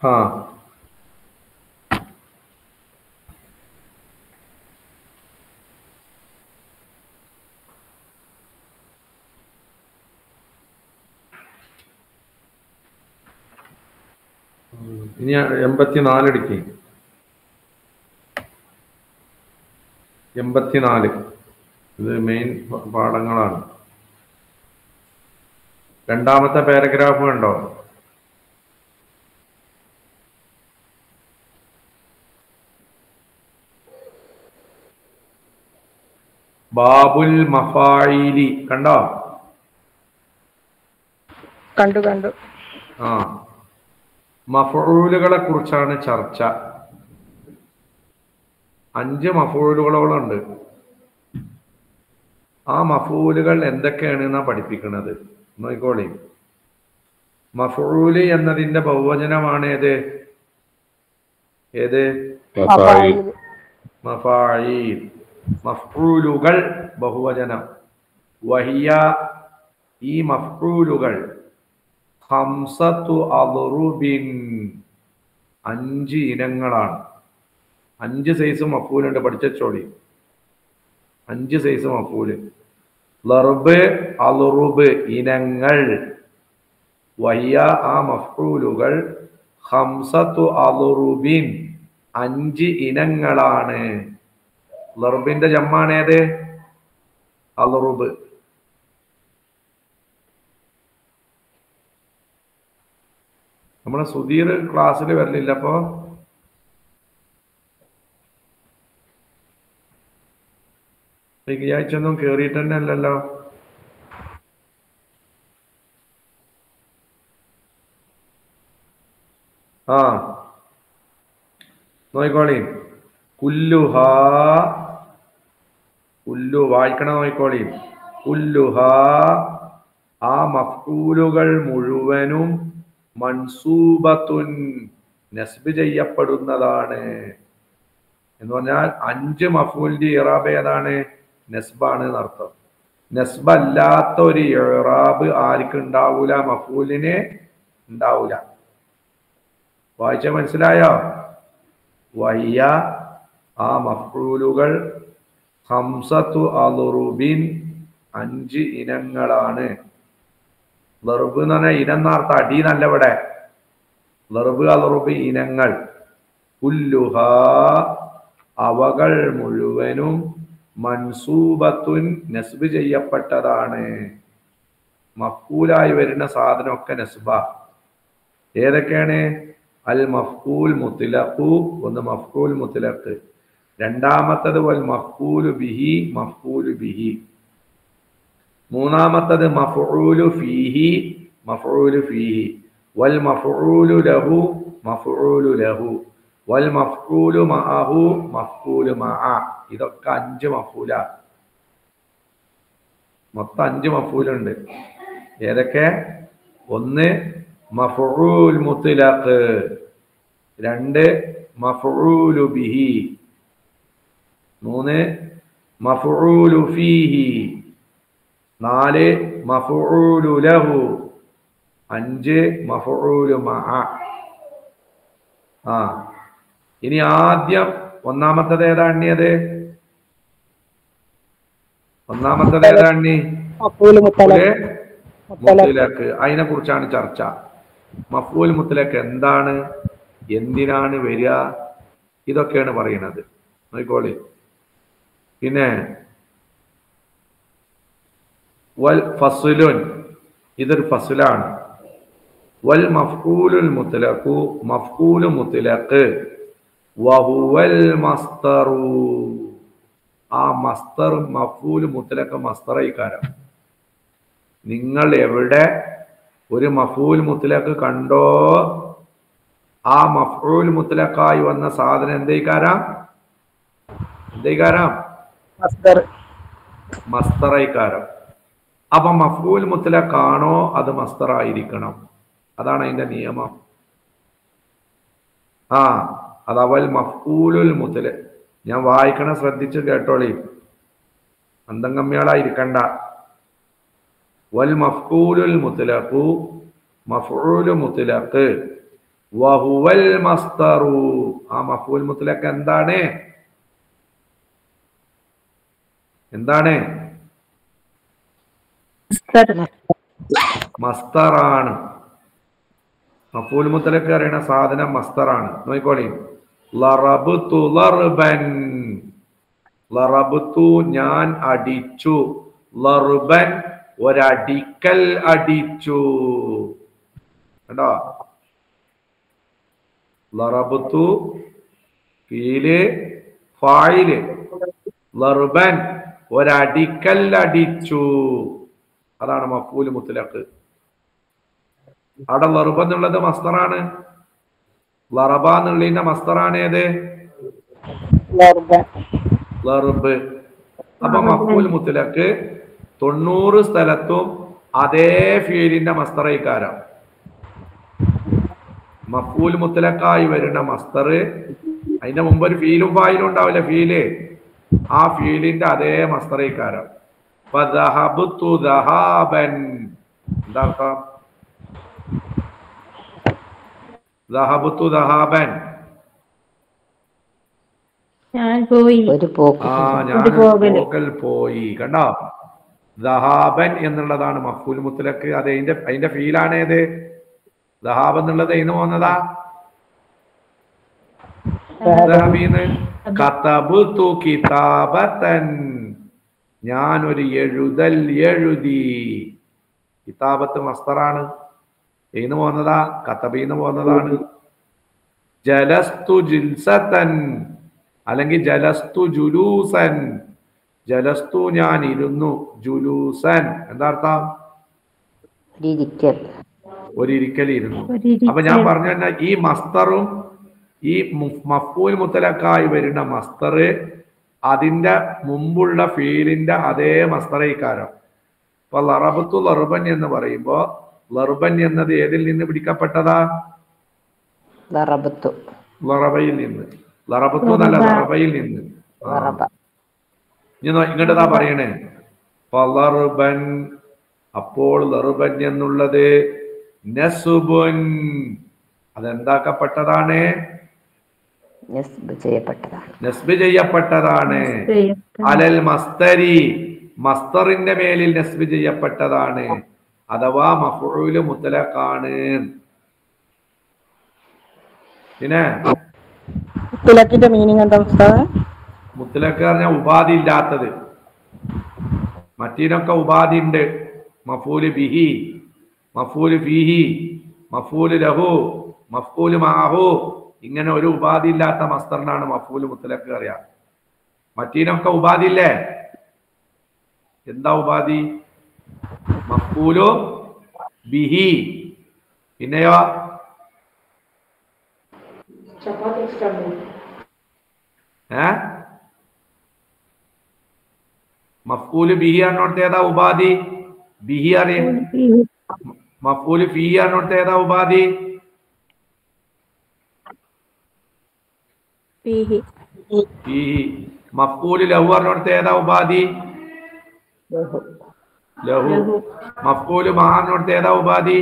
ആ ഇനി 84 എടുക്കി. 84 ഇത് മെയിൻ പാഠങ്ങളാണ്. രണ്ടാമത്തെ പാരഗ്രാഫ് കണ്ടോ? ബാബുൽ മഫായിലി കണ്ടോ? കണ്ടു കണ്ടു. ആ മഫഊലുകളെ കുറിച്ചാണ് ചർച്ച. 5 മഫഊലുകളോളുണ്ട്. ആ മഫഊലുകൾ എന്തൊക്കെയാണ് എന്നാ പഠിപ്പിക്കുന്നത്. നോക്കിക്കോളി. മഫഊല് എന്നതിന്റെ ബഹുവചനമാണ് ഏത്? മഫായീൽ. മഫ്ഊലുകൾ ബഹുവചനം. വഹിയ ഈ മഫ്ഊലുകൾ ഖംസത്തു അദ്റുബിൻ 5 ഇനങ്ങളാണ്. 5 സൈസ് മഫ്ഊലുണ്ട്, പഠിച്ചോളി. 5 സൈസ് മഫ്ഊല്. ലർബ് അദ്റുബ് ഇനങ്ങൾ. വഹിയ ആ മഫ്ഊലുകൾ ഖംസത്തു അദ്റുബിൻ 5 ഇനങ്ങളാണ്. ലർബിന്റെ ജമ്മാണ് ഏത്? അദ്റുബ്. നമ്മളെ സുധീർ ക്ലാസ്സിൽ വരലില്ല. അപ്പോ ഈ ആഴ്ച ഒന്നും കേറിയിട്ട് തന്നെ അല്ലല്ലോ. ആ നോയിക്കോളി. കുല്ലുഹാ, കുല്ലു വായിക്കണം, നോയിക്കോളി. കുല്ലുഹാ ആ മഫ്ഊലുകൾ മുഴുവനും മൻസൂബത്തുൻ നസ്ബ് ചെയ്യപ്പെടുന്നതാണ്. എന്ന് പറഞ്ഞാൽ 5 മഫ്ഊലിന്റെ ഇറാബ് ഏതാണ്? നസ്ബാണ് എന്നർത്ഥം. നസ്ബ് അല്ലാത്ത ഒരു ഇറാബ് ആർക്ക് ഉണ്ടാവൂല? മഫ്ഊലിന് ഉണ്ടാവൂല. വായിച്ച മനസ്സിലായോ? വഹിയ ആ മഫ്ഊലുകൾ ഖംസത്തു അദ്റുബിൻ 5 ഇനങ്ങളാണ്. ലർബ് എന്ന് പറഞ്ഞാൽ ഇനം എന്നർത്ഥം, അടി നല്ല ഇവിടെ. ലർബ് അദ്റുബ് ഇനങ്ങൾ. കുല്ലുഹാ അവകൾ മുഴുവനും മൻസൂബത്തുൻ നസ്ബ് ചെയ്യപ്പെട്ടതാണ്. മഫ്ഊലായി വരുന്ന സാധനമൊക്കെ നസ്ബ. ഏതൊക്കെയാണ്? അൽ മഫ്ഊൽ മുത്ലഖു, ഒന്ന് മഫ്ഊൽ മുത്ലഖ്. രണ്ടാമത്തത് വൽ മഫ്ഊലു ബിഹി, മഫ്ഊലു ബിഹി. മൂന്നാമത്തത് മഫ്ഊലു ഫീഹി, മഫ്ഊലു ഫീഹി. വൽ മഫ്ഊലു ലഹു, മഫ്ഊലു ലഹു. വൽ മഫ്ഊലു മഅഹു, മഫ്ഊലു മഅ. ഇതൊക്കെ 5 മഫ്ഊല. മൊത്തം 5 മഫ്ഊലുണ്ട്. ഏതൊക്കെ? ഒന്ന് മഫ്ഊൽ മുത്ലഖ്, 2 മഫ്ഊലു ബിഹി, 3 മഫ്ഊലു ഫീഹി, 4 മഫ്ഊലു ലഹു, 5 മഫ്ഊലു മഅ. ഇനി ആദ്യം ഒന്നാമത്തത് ഏതാ എണ്ണിയത്? ഒന്നാമത്തത് ഏതാ എണ്ണി? മുത്ലഖ്. അതിനെ കുറിച്ചാണ് ചർച്ച. മഫ്ഊൽ മുത്ലഖ് എന്താണ്, എന്തിനാണ് വരിക, ഇതൊക്കെയാണ് പറയുന്നത്. നോക്കിക്കോളി. പിന്നെ വൽ ഫസ്ലുൻ, ഇതൊരു ഫസ്ലാണ്. വൽ മഫ്ഊലുൽ മുത്ലഖു, മഫ്ഊലു മുത്ലഖ്. വഹുവൽ മസ്തറു, ആ മസ്തർ മഫ്ഊൽ മുത്ലഖ് മസ്തറൈകാരം. നിങ്ങൾ എവിടെ ഒരു മഫ്ഊൽ മുത്ലഖ് കണ്ടോ, ആ മഫ്ഊൽ മുത്ലഖായി വന്ന സാധനം എന്തേക്കാരം? എന്തേക്കാരം? മസ്തറൈകാരം. അപ്പൊ മഫ്ഊൽ മുത്ലഖാണോ അത് മസ്തറായിരിക്കണം. അതാണ് അതിന്റെ നിയമം. അതവൽ മഫ്ഊലുൽ മുത്ലഖ്. ഞാൻ വായിക്കണ ശ്രദ്ധിച്ച് കേട്ടോളി, അന്തംഗമ്യാളായിരിക്കണ്ട. വൽ മഫ്ഊലുൽ മുത്ലഖു, മഫ്ഊലു മുത്ലഖ്. വഹുവൽ മസ്തറു. ആ മഫ്ഊൽ മുത്ലഖ് എന്താണ്? എന്താണ്? മസ്തറാണ്. മഫ്ഊൽ മുത്ലഖ് അറിയണ സാധനം മസ്തറാണ്. നോക്കിക്കോളി. ലറബ്തു ലർബൻ. ലറബ്തു ഞാൻ അടിച്ചു. ലർബൻ ഒരടിക്കൽ അടിച്ചു. കണ്ടോ? ലറബ്തു ഫീല് ഫായില്. ലർബൻ ഒരടിക്കൽ അടിച്ചു. അതാണ് മഫ്ഊൽ മുത്ലഖ്. അവിടെ ലർബ എന്നുള്ളത് മസ്തറാണ്. ലറബ എന്നുള്ളതിന്റെ മസ്തറാണ് ഏത്? ലർബ്. അപ്പൊ മഫ്ഊൽ മുത്ലഖ് 90 സ്ഥലത്തും അതേ ഫീലിന്റെ മസ്തറൈക്കാരം. മഫ്ഊൽ മുത്ലഖായി വരുന്ന മസ്തർ അതിന്റെ മുമ്പ് ഒരു ഫീലും ഫായിലും ഉണ്ടാവില്ല. ഫീല് ആ ഫീലിന്റെ അതേ മസ്തറൈക്കാരം. ഫദഹബതു ദഹാബൻ. എന്താ അർത്ഥം? ദഹബതു ദഹാബൻ. ഞാൻ പോയി. ഞാൻ പോകൽ പോയി. കണ്ടോ? ദഹാബൻ എന്നുള്ളതാണ് മഫ്ഊൽ മുത്ലഖ്. അത് അതിന്റെ ഫീലാണ് ഏത്? ദഹാബ് എന്നുള്ളത് ഇന്ന് പോകുന്നതാ. കതബതു കിതാബതൻ. ഞാൻ ഒരു എഴുതൽ എഴുതി. കിതാബത്ത് മസ്തറാണ്. ഇന്ന് പോകുന്നതാ. കതബീന്ന് പോകുന്നതാണ്. ജലസ്തു ജിൽസതൻ അല്ലെങ്കിൽ ജലസ്തു ജുലൂസൻ. ജലസ്തു ഞാൻ ഇരുന്നു. ജുലൂസൻ എന്താ അർത്ഥം? ഒരിക്കൽ ഇരുന്നു. അപ്പൊ ഞാൻ പറഞ്ഞു തന്നെ ഈ മസ്തറും ഈ മഫ്ഊൽ മുത്ലഖായി വരുന്ന മസ്തർ അതിന്റെ മുമ്പുള്ള ഫീലിന്റെ അതേ മസ്തറൈക്കാരം. ഇപ്പൊ ലറബത്തു ലർബൻ എന്ന് പറയുമ്പോ ലർബൻ എന്നത് ഏതിൽ നിന്ന് പിടിക്കപ്പെട്ടതാ? ലറബയിൽ നിന്ന്. ലറബത്തു എന്നല്ല, ലറബയിൽ നിന്ന്. ഇങ്ങോട്ടാ പറയണേ. ലർബൻ. അപ്പോൾ ലർബൻ എന്നുള്ളത് നസ്ബുൻ. അതെന്താക്കപ്പെട്ടതാണ്? നസ്ബ് ചെയ്യപ്പെട്ടതാണ്. അലൽ മസ്തരി. മസ്തറിന്റെ മേലിൽ നസ്ബ് ചെയ്യപ്പെട്ടതാണ്. അഥവാ മഫ്ഊൽ മുത്ലഖാണ്. പിന്നെ മുത്ലഖിന്റെ മീനിങ് എന്താ ഉസ്താദ്? മുത്ലഖ് പറഞ്ഞാൽ ഉപാധി ഇല്ലാത്തത്. മറ്റീനൊക്കെ ഉപാധി ഉണ്ട്. മഫ്ഊല് ബിഹി, മഫ്ഊല് ഫീഹി, മഫ്ഊല് ലഹു, മഫ്ഊല് മഅഹു. ഇങ്ങനെ ഒരു ഉപാധി ഇല്ലാത്ത മസ്തറിനാണ് മഫ്ഊല് മുത്ലഖ് അറിയാം. മറ്റീനൊക്കെ ഉപാധി ഇല്ലേ? എന്താ ഉപാധി? മഫ്ഊലു ബിഹി. പിന്നെയോ മഫ്ഊല് ബിഹി ಅನ್ನೋರ್ത്ത് ഏതാ ഉപാധി? ബിഹി അറിയാം. മഫ്ഊല് ഫീഹി ಅನ್ನೋರ್ത്ത് ഏതാ ഉപാധി? ഫീഹി. മഫ്ഊല് ലഹു ಅನ್ನೋರ್ത്ത് ഏതാ ഉപാധി? ലഹു. മഫ്ഊല് മഅ ಅನ್ನೋರ್ത്ത് ഏതാ ഉപാധി?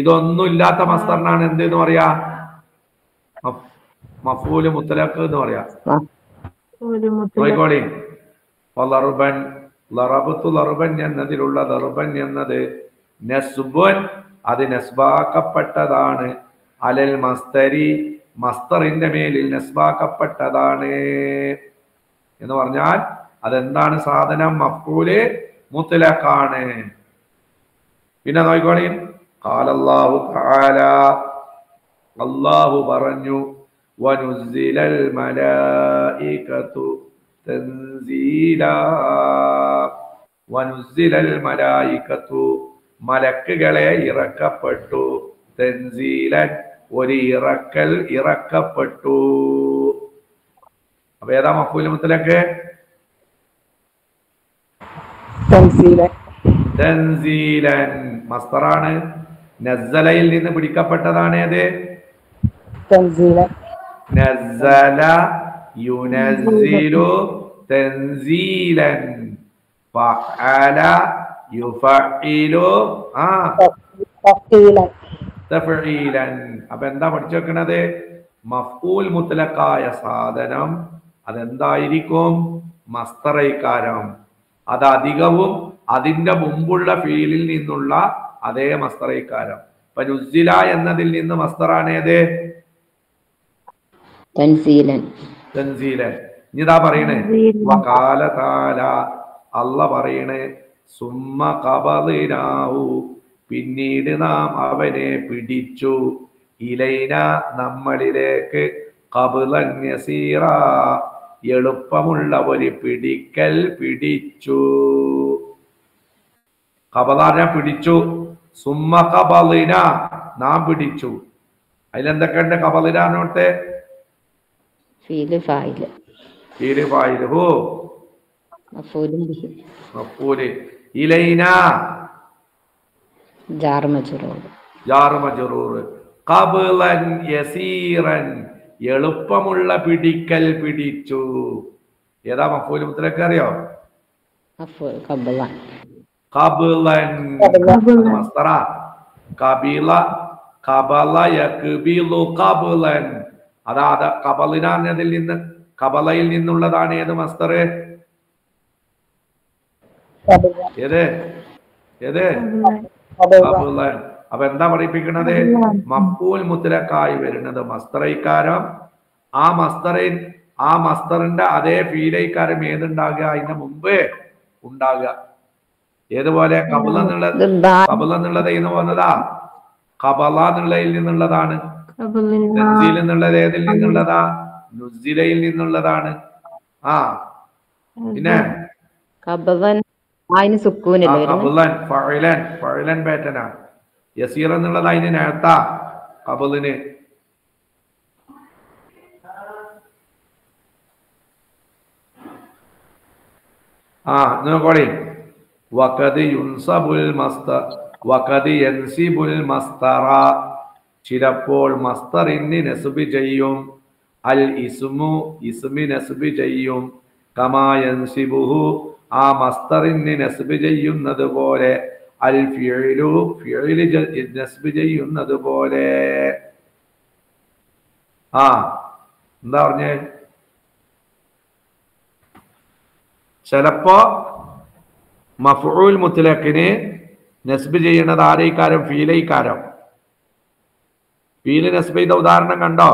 ഇതൊന്നും ഇല്ലാത്ത മസ്തറിനാണ് എന്തെന്ന് പറയാ? മഫ്ഊല് മുത്ലഖ് എന്ന് പറയാ. നോയിക്കോളി. ലർബൻ. ലറബ്തു ലർബൻ എന്നതിലുള്ള ലർബൻ എന്നത് നസ്ബുൻ. അത് നസ്ബാക്കപ്പെട്ടതാണ്. അലൽ മസ്തരി. മസ്തറിന്റെ മേലിൽ നസ്ബാക്കപ്പെട്ടതാണ് എന്ന് പറഞ്ഞാൽ അതെന്താണ് സാധനം? മഫ്ഊല് മുത്ലഖാണ്. പിന്നെ നോയിക്കോളി. ഖാലല്ലാഹു തആല. അല്ലാഹു പറഞ്ഞു വനുസ്സിലൽ മലായികതു തൻസീലാ. വനുസ്സിലൽ മലായികതു മലക്കുകളെ ഇറക്കപ്പെട്ടു. തൻസീലൻ ഒരു ഇറക്കൽ ഇറക്കപ്പെട്ടു. അപ്പൊ ഏതാ മഫ്ഊൽ മുത്ലഖ്? തൻസീലൻ മസ്തറാണ്. നസ്സലയിൽ നിന്ന് പിടിക്കപ്പെട്ടതാണ് ഏത്? നസ്സല യുനസ്സിലു തൻസീലൻ. ഫഅല യുഫഇലു തഫ്ഈലൻ തഫ്ഈലൻ. അപ്പൊ എന്താ പഠിച്ചു വെക്കണത്? മഫ്ഊൽ മുത്ലഖായ സാധനം അതെന്തായിരിക്കും? മസ്തറൈക്കാരം. അത് അധികവും അതിന്റെ മുമ്പുള്ള ഫീലിൽ നിന്നുള്ള അതേ മസ്തറൈക്കാരം. ഇപ്പൊ നുസില എന്നതിൽ നിന്ന് മസ്തറാണ് ഏത്? തൻസീലൻ. തൻസീലൻ. ഇതാ പറയണേ വഖാല തആല, അല്ല പറയണേ സുമ്മ ഖബളിനാഹു, പിന്നീട് നാം അവനെ പിടിച്ചു, ഇലൈന നമ്മളിലേക്ക്, ഖബ്ലൻ യസീറ എളുപ്പമുള്ള ഒരു പിടിക്കൽ പിടിച്ചു. ഖബളന പിടിച്ചു, സുമ്മ ഖബളിന നാം പിടിച്ചു. അതിലെന്തൊക്കെയുണ്ട്? ഖബളിനോട്ടെ ഫീല് ഫായില് ഫീല് ഫായില് ഹു മഫൂലും ബിഹി മഫൂല് ഇലൈന ജാർ മജ്റൂർ ജാർ മജ്റൂർ ഖബ്ലൻ യസീറൻ എളുപ്പമുള്ള പിടിക്കൽ പിടിച്ചു. ഏതാ മഫൂല് മുത്തലക്ക് അറിയോ? മഫൂൽ ഖബ്ലൻ. ഖബ്ലൻ മസ്തറ ഖബില ഖബല യഖ്ബിലു ഖബ്ലൻ. അതാ ഖബലിന എന്നതിൽ നിന്ന് ഖബലയിൽ നിന്നുള്ളതാണ് ഏത് മസ്തർ? ഏത് ഏത്? ഖബ്ലൻ. അപ്പൊ എന്താ പഠിപ്പിക്കണത്? മഫ്ഊൽ മുത്ലഖായി വരുന്നത് മസ്തറൈക്കാരം. ആ മസ്തറിന്റെ അതേ ഫീലൈക്കാരം ഏതുണ്ടാകുക? അതിന്റെ മുമ്പ് ഉണ്ടാകുക. ഏതുപോലെ ഖബല എന്നുള്ളത് എന്ന് പറഞ്ഞതാ ഖബല എന്നുള്ളതിൽ നിന്നുള്ളതാണ്. തൻസീൽ എന്നുള്ളത് ഏതിൽ നിന്നുള്ളതാ? നുസിലയിൽ നിന്നുള്ളതാണ്. ആ പിന്നെ ഖബ്ലൻ ആയിന് സുക്കൂനല്ലേ വരുന്നത്? ഫഅലൻ ഫഅലൻ പാറ്റേണാ. യസീർ എന്നുള്ളത് അതിന് നേരത്താ ഖബലിന്. നോക്കോളി വഖദ് യുൻസബുൽ മസ്തർ വഖദ് യൻസിബുൽ മസ്തറ, ചിലപ്പോൾ മസ്തറിന് നസ്ബ് ചെയ്യും. അൽ ഇസ്മു ഇസ്മി നസ്ബ് ചെയ്യും. കമാ യൻസിബുഹു ആ മസ്തറിന് നസ്ബ് ചെയ്യുന്നത് പോലെ. അൽ ഫിഇലു ഫിഇലി നസ്ബ് ചെയ്യുന്നത് പോലെ. എന്താ പറഞ്ഞേ? ചിലപ്പോ മഫ്ഊൽ മുത്ലഖിന് നസ്ബ് ചെയ്യുന്നത് ആരൈക്കാരം? ഫീലൈക്കാരം. ഫീല് നസ്ബ് ചെയ്ത ഉദാഹരണം കണ്ടോ?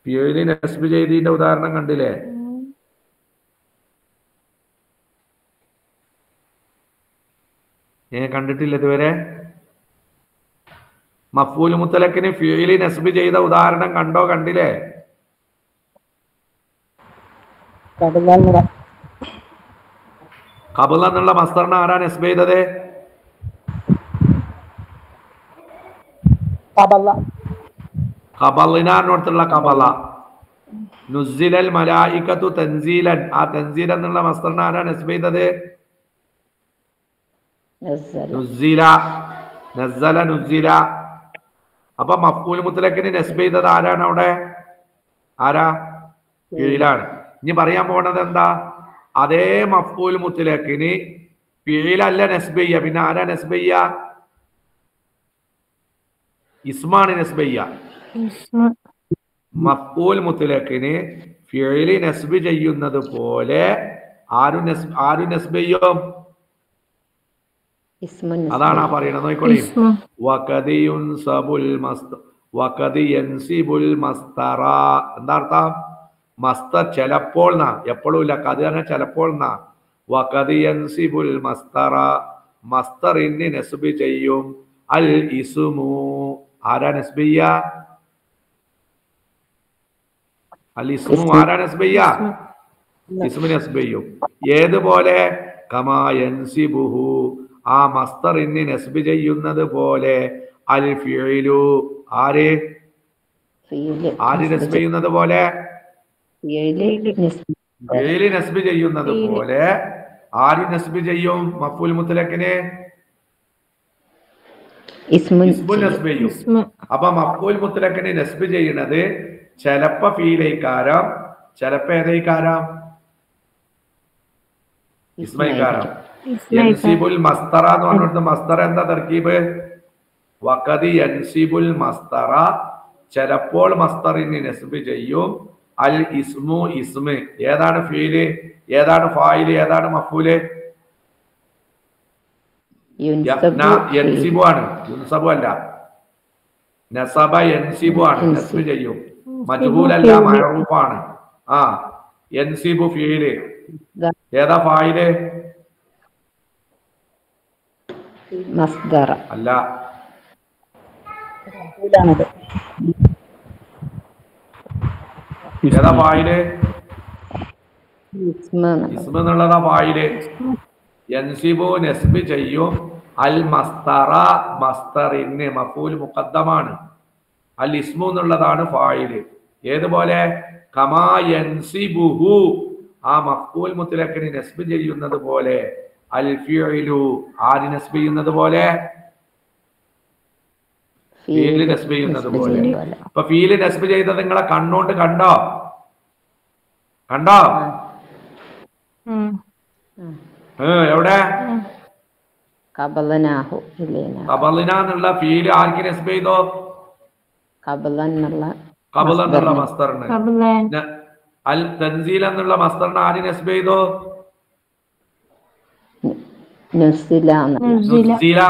ഫീല് നസ്ബ് ചെയ്തതിന്റെ ഉദാഹരണം കണ്ടില്ലേ? കണ്ടിട്ടില്ല ഇതുവരെ? മഫ്ഊൽ മുത്ലഖിന് ഫീല് നസ്ബ് ചെയ്ത ഉദാഹരണം കണ്ടോ? കണ്ടില്ലേ? ഖബല എന്നുള്ള മസ്തറിനെ ആരാ നസ്ബ് ചെയ്തത്? ഖബലിനോടുള്ള ഖബല. നുസിലൽ മലായികത്തു തൻസീലൻ ആ തൻസീൽ എന്നുള്ള മസ്തറിനെ ആരാ നസ്ബ് ചെയ്തത്? Nuzla നസ്സല Nuzla. അപ്പൊ മഫ്ഊൽ മുത്ലഖിന് നസ്ബ് ചെയ്തത് ആരാണ് അവിടെ? ആരാ? ഫീലാണ്. ഇനി പറയാൻ പോണത് എന്താ? അതേ മഫ്ഊൽ മുത്ലഖിന് ഫീലല്ല നസ്ബ് ചെയ്യുക, പിന്നെ ആരാ നസ്ബ് ചെയ്യുക? ഇസ്മാണ് നസ്ബ് ചെയ്യുക. മഫ്ഊൽ മുത്ലഖിന് ഫീല് നസ്ബ് ചെയ്യുന്നത് പോലെ ആരു നസ്ബ് ചെയ്യും? അതാണ് പറയണത്. നോക്കിക്കോളി വഖദ് യുൻസബുൽ മസ്തർ വഖദ് യൻസിബുൽ മസ്തറ. എന്താ അർത്ഥം? മസ്തർ ചിലപ്പോൾ എപ്പോഴും ഇല്ല, കത് തന്നെ ചിലപ്പോൾ. വഖദ് യൻസിബുൽ മസ്തറ മസ്തറിന് നസ്ബ് ചെയ്യും. അൽ ഇസ്മു ആരാ നസ്ബ് ചെയ്യുക? അൽ ഇസ്മു ആരാ നസ്ബ് ചെയ്യുക? ഇസ്മു നസ്ബ് ചെയ്യും. ഏതുപോലെ? കമാ യൻസിബുഹു ആ മസ്തറിന് നസ്ബ് ചെയ്യുന്നത് പോലെ. അൽ ഫിഇലു ആര് നസ്ബ് ചെയ്യുന്നത് പോലെ? ഫിഇലി നസ്ബ് ചെയ്യുന്നത് പോലെ ആര് നസ്ബ് ചെയ്യും? മഫ്ഊൽ മുത്ലഖിന് ഇസ്മു നസ്ബ് ചെയ്യും. അപ്പൊ മഫ്ഊൽ മുത്ലഖിന് നസ്ബ് ചെയ്യുന്നത് ചിലപ്പോ ഫീലൈക്കാരം, ചിലപ്പോ ഏതൈക്കാരം? ഇസ്മൈകാരം. യൻസിബുൽ മസ്തറ എന്ന് പറഞ്ഞിട്ട് മസ്തറ എന്താ തർക്കീബ്? വഖദി യൻസിബുൽ മസ്തറ, ചിലപ്പോൾ മസ്തറിന് നസ്ബ് ചെയ്യും. അൽ ഇസ്മു ഇസ്മ്. ഏതാണ് ഫീല്, ഏതാണ് ഫായില്, ഏതാണ് മഫൂല്? യൻസിബു ആണ്, യുൻസബു അല്ല. നസബ യൻസിബു ആണ്, നസ്ബ് ചെയ്യും. മജ്ഹൂലല്ല, മഅറൂഫാണ്. ആ യൻസിബു ഫീല്. ഏതാ ഫായില്? മസ്ദറ അല്ല. ഏതാ ഫായില്? ഇസ്മ എന്നുള്ളതാ ഫായില്. യൻസിബു നസ്ബ് ചെയ്യും. അൽ മസ്തറ, മസ്തറിന് മഫൂൽ മുഖദ്ദമാണ്. അൽ ഇസ്മു എന്നുള്ളതാണ് ഫായില്. ഏതുപോലെ? കമാ യൻസിബുഹു, ആ മഫ്ഊൽ മുത്ലഖിന് നസ്ബ് ചെയ്യുന്നത് പോലെ. അൽ ഫിഉലു, ആര് നസ്ബ് ചെയ്യുന്നത് പോലെ? ഫീല് നസ്ബ് ചെയ്യുന്നത് പോലെ. അപ്പൊ ഫീല് നസ്ബ് ചെയ്തത് നിങ്ങളെ കണ്ണോണ്ട് കണ്ടോ? കണ്ടോ? എവിടെ? കബലനാഹു, കബലന എന്നുള്ള ഫീല് ആർക്ക് നസ്ബ് ചെയ്തോ? കബലൻ എന്നുള്ള മസ്തറിന്. അൽ തൻസീൽ എന്നുള്ള മസ്തറിന് ആര് നസ്ബ് ചെയ്തോ? നുസ്സീല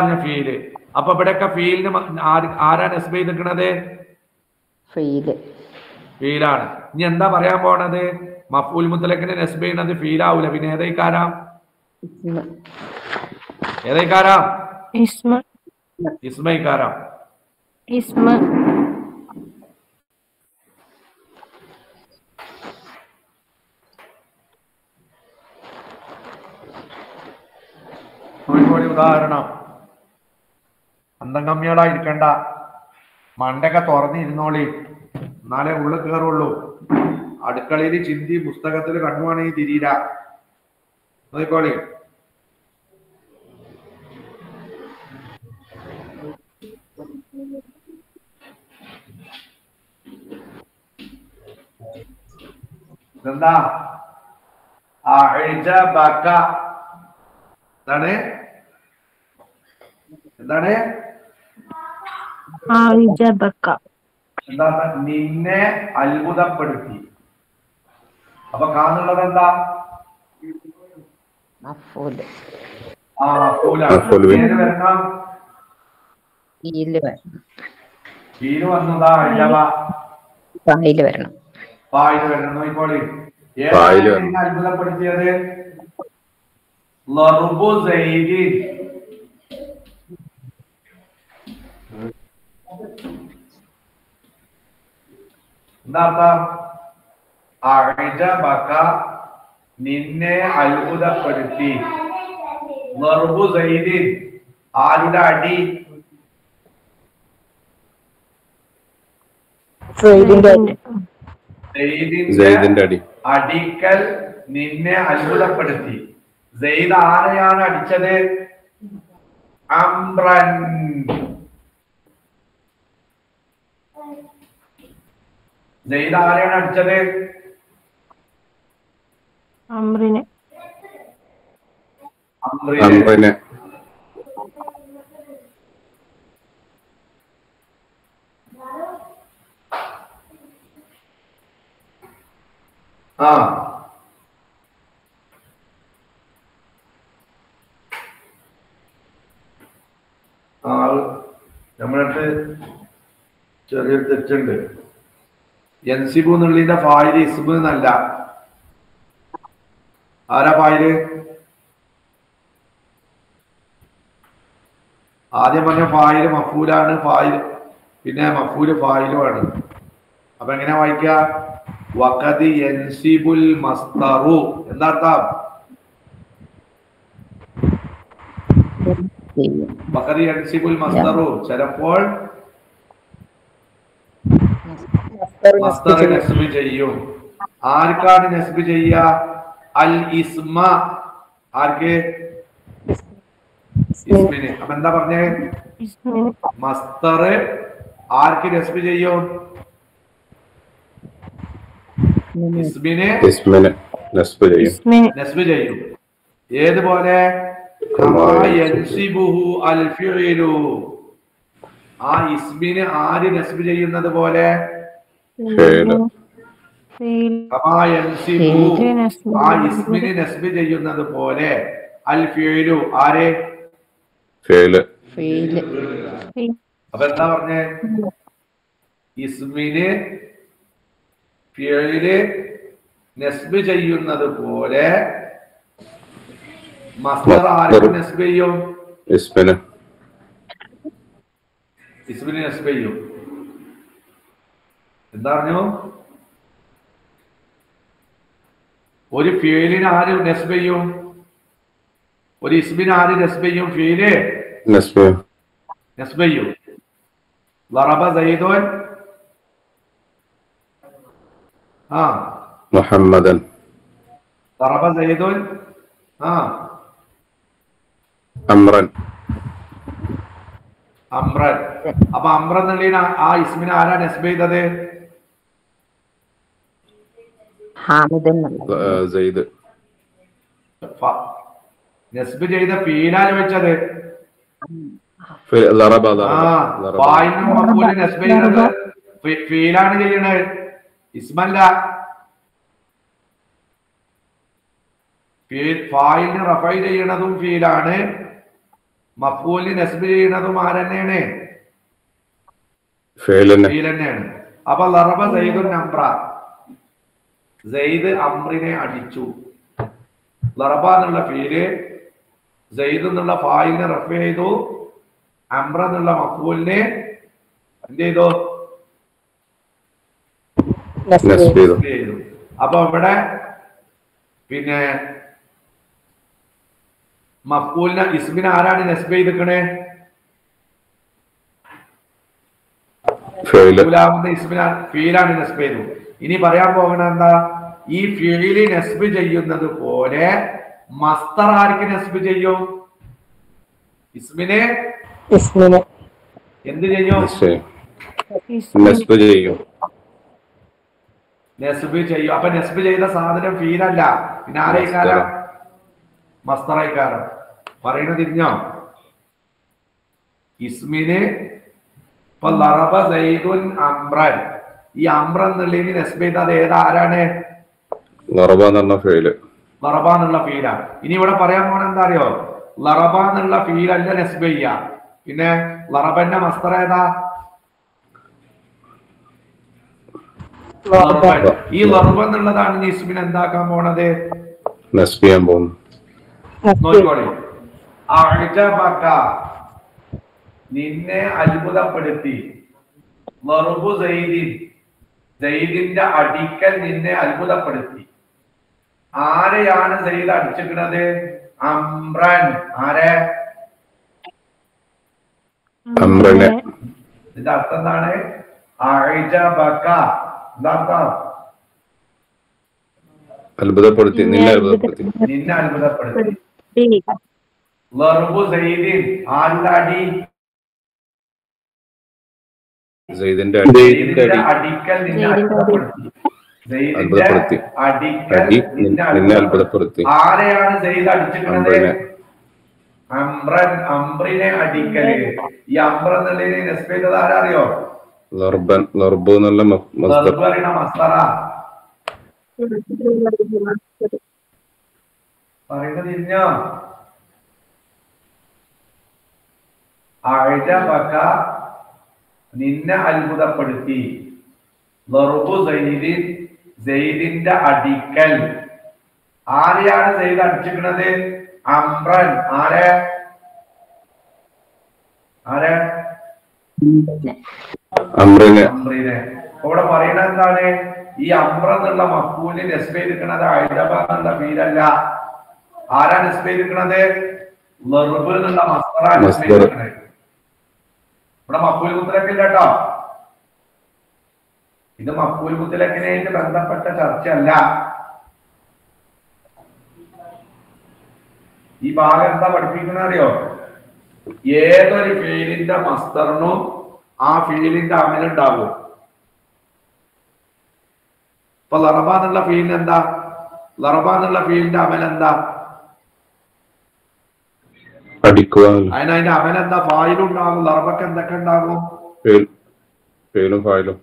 എന്ന ഫീല്. അപ്പൊ ഇവിടെയൊക്കെ ഫീലിന് ആരാ നസ്ബ് ചെയ്തിരിക്കണത്? ഫീലാണ്. ഇനി എന്താ പറയാൻ പോണത്? മഫ്ഊൽ മുത്ലഖിനെ നസ്ബ് ചെയ്യുന്നത് ഫീലാവൂല, പിന്നെ ഏതൈക്കാരാം? ഏതൈക്കാരാം? ഇസ്മൈക്കാരാം. ഉദാഹരണം, അന്തം കമ്മികളായിരിക്കണ്ട, മണ്ടൊക്കെ തുറന്നിരുന്നോളി, എന്നാലേ ഉള്ളു കേറുള്ളൂ. അടുക്കളയിൽ ചിന്തി പുസ്തകത്തിൽ കണ്ണുവാണെങ്കിൽ തിരിയില്ല. നോക്കോളി. എന്താ? എന്താണ്? എന്താണ്? എന്താ? നിന്നെ അത്ഭുതപ്പെടുത്തി. അപ്പൊ കാന്നുള്ളത് എന്താ? ഫീല് വന്നതാ? ഫായില് വരണം. നോക്കിക്കോളി. നിന്നെ അത്ഭുതപ്പെടുത്തിയത് ലറുബു സൈദിൻ. എന്താ അർത്ഥം? അഅജബക, നിന്നെ അത്ഭുതപ്പെടുത്തി. ലറുബു സൈദിൻ, ആരുടെ അടി? സൈദിന്റെ അടിക്കൽ നിന്നെ അത്ഭുതപ്പെടുത്തി. സെയ്ദ് ആരെയാണ് അടിച്ചത്? അംറൻ. സെയ്ദ് ആരെയാണ് അടിച്ചത്? അംറിനെ. ആ നമ്മളടുത്ത് ചെറിയൊരു തെറ്റുണ്ട്. യൻസിബു എന്നുള്ളതിന്റെ ഫായില് ഇസ്മു എന്നല്ല. ആരാ ഫായില്? ആദ്യം പറഞ്ഞ ഫായില് മഫൂലാണ്, ഫായില് പിന്നെ മഫൂല് ഫായിലുമാണ്. അപ്പൊ എങ്ങനെ വായിക്കുക? വഖദി യൻസിബുൽ മസ്തറു. എന്താ അർത്ഥം? വഖദി യൻസിബുൽ മസ്തറു, ചിലപ്പോൾ മസ്തർ നസ്ബ് ചെയ്യും. ആർക്കാണ് നസ്ബ് ചെയ്യുക? അൽ ഇസ്മ. ആർക്ക്? ഇസ്മിന്. അപ്പൊ എന്താ പറഞ്ഞേ? മസ്തർ ആർക്ക് നസ്ബ് ചെയ്യും? ഇസ്മിന് നസ്ബ് ചെയ്യും. ഏതുപോലെ അൽ ഫിഇലു, ആ ഇസ്മിന് ആര് നസ്ബ് ചെയ്യുന്നത് പോലെ, ആ ഇസ്മിന് നസ്ബ് ചെയ്യുന്നത് പോലെ അൽ ഫിഇലു ആരെ അപ്പൊ എന്താ പറഞ്ഞേ, ഇസ്മിന് ഫിഇല് നസ്ബ് ചെയ്യുന്നത് പോലെ മസ്ദർ ആർക്ക് നസ്ബ് ചെയ്യും? ഇസ്മിന് നസ്ബ് ചെയ്യും. എന്താ പറഞ്ഞു? ഒരു ഫിഇലിന് ആര് നസ്ബ് ചെയ്യും? ഒരു ഇസ്മിന് ആര് നസ്ബ് ചെയ്യും? ഫിഇല് നസ്ബ് ചെയ്യും. ളറബ സൈദുൻ മുഹമ്മദൻ, ളറബ സൈദുൻ അമ്രൻ. അപ്പൊ അമ്രൻ എന്നുള്ളതിന് ആ ഇസ്മിന് ആരാ നസ്ബ് ചെയ്തത്? നസ്ബ് ചെയ്ത ഫീലാ ചോദിച്ചത്. നസ്ബ് ചെയ്യുന്നത് ഫീലാണ് ചെയ്യണത്, ഇസ്മല്ല. ഫായിലിന് റഫൈ ചെയ്യണതും ഫീലാണ്, മഫ്ഊലിന് നസ്ബ് ചെയ്യണതും ആരെന്നെയാണ്? ഫീൽ തന്നെയാണ്. അപ്പൊ ലറബ സൈദുൻ അംറ, സൈദ് അംറിനെ അടിച്ചു. ലറബ എന്നുള്ള ഫീല് സൈദ് എന്നുള്ള ഫായിലിനെ റഫ ചെയ്തു, അംറ എന്നുള്ള മഫ്ഊലിനെ എന്ത് ചെയ്തു? ചെയ്തു. അപ്പൊ ഇവിടെ പിന്നെ മഫ്ഊലിനെ ഇസ്മിന് ആരാണ് നസ്ബ് ചെയ്തിരിക്കണേ? ഫീലാണ് നസ്ബ് ചെയ്തു. ഇനി പറയാൻ പോകണ എന്താ, ഈ ഫീല് നസ്ബ് ചെയ്യുന്നത് പോലെ മസ്ദർ ആർക്ക് നസ്ബ് ചെയ്യും? ഇസ്മിനെ എന്ത് ചെയ്യും? നസ്ബ് ചെയ്യും. അപ്പൊ നസ്ബ് ചെയ്ത സാധനം ഫീലല്ല, പിന്നെ ആരേക്കാരം? മസ്ദറേക്കാരം. പറയുന്നത് തിരിഞ്ഞോ? ഇസ്മിന് ഇപ്പൊ ലറബ സൈദുൻ അംറൻ, ഈ അംറ എന്നുള്ളതിന് നസ്ബ് ചെയ്ത അത് ഏതാരാണ്? ലറബ എന്നുള്ള ഫീലാ. ഇനി ഇവിടെ പറയാൻ പോണ എന്താ അറിയോ? ലറബ എന്നുള്ള ഫീലല്ല നസ്ബ് ചെയ്യ, പിന്നെ ലറബന്റെ മസ്ദർ ഏതാ? ഈ ലർബ എന്നുള്ളതാണ് ഇസ്മിന് എന്താക്കാൻ പോണത്? നസ്ബ് ചെയ്യാൻ പോകുന്നു. നോക്കിക്കോളി. നിന്നെ അത്ഭുതപ്പെടുത്തി. ലർബു സൈദിൻ, സൈദിന്റെ അടിക്കൽ നിന്നെ അത്ഭുതപ്പെടുത്തി. ആരെയാണ് സൈദ് അടിച്ചിരിക്കുന്നത്? അംറൻ. ആരെ? അംറനെ. ഇതിന്റെ അർത്ഥം എന്താണ്? അഅജബക. അത്ഭുതപ്പെടുത്തി, നിന്നെ അത്ഭുതപ്പെടുത്തി. ലർബു സൈദിൻ, ആരുടെ അടി? സൈദിന്റെ അടിക്കൽ നിന്നെ അത്ഭുതപ്പെടുത്തി. ആരെയാണ് സൈദ് അടിച്ചിരിക്കുന്നത്? അംറൻ, അംറിനെ അടിക്കല്. ഈ അംറ എന്നുള്ളതിനെ നസ്ബ് ചെയ്തത് ആരറിയോ? ലർബു എന്നുള്ള മസ്ദറാ. പറയുന്നത് തിരിഞ്ഞോ? അഅജബക, നിന്നെ അത്ഭുതപ്പെടുത്തി. ലർബു സൈദിൻ, സൈദിന്റെ അടിക്കൽ. ആരെയാണ് സൈദ് അടിച്ചിരിക്കുന്നത്? അംറൻ. ആരെ? അംറിനെ. ഇവിടെ പറയുന്നത് എന്താണ്? ഈ അംറ എന്നുള്ള മഫ്ഊലിനെ നസ്ബ് ചെയ്തിരിക്കുന്നത് അഅജബ എന്നുള്ള ഫീലല്ല. ആരാ നസ്ബ് ചെയ്തിരിക്കുന്നത്? ലർബ് എന്നുള്ള മസ്ദറാ നസ്ബ് ചെയ്തിരിക്കുന്നത്. ഇവിടെ മഫ്ഊൽ മുത്ലഖില്ല കേട്ടോ. ഇത് മഫ്ഊൽ മുത്ലഖിനായിട്ട് ബന്ധപ്പെട്ട ചർച്ചയല്ല. ഈ ഭാഗം എന്താ പഠിപ്പിക്കുന്നത് അറിയോ? ഏതൊരു ഫീലിന്റെ മസ്ദറിനും ആ ഫീലിന്റെ അമലുണ്ടാകും. ഇപ്പൊ ലറബ എന്നുള്ള ഫീലിന് എന്താ? ലറബ എന്നുള്ള ഫീലിന്റെ അമൽ എന്താ? അടിക്കുക. അതിന്റെ അമലെന്താ? ഫായിലുണ്ടാകും. ലറബക്ക് എന്തൊക്കെ ഉണ്ടാകും? ഫീലും ഫായിലും.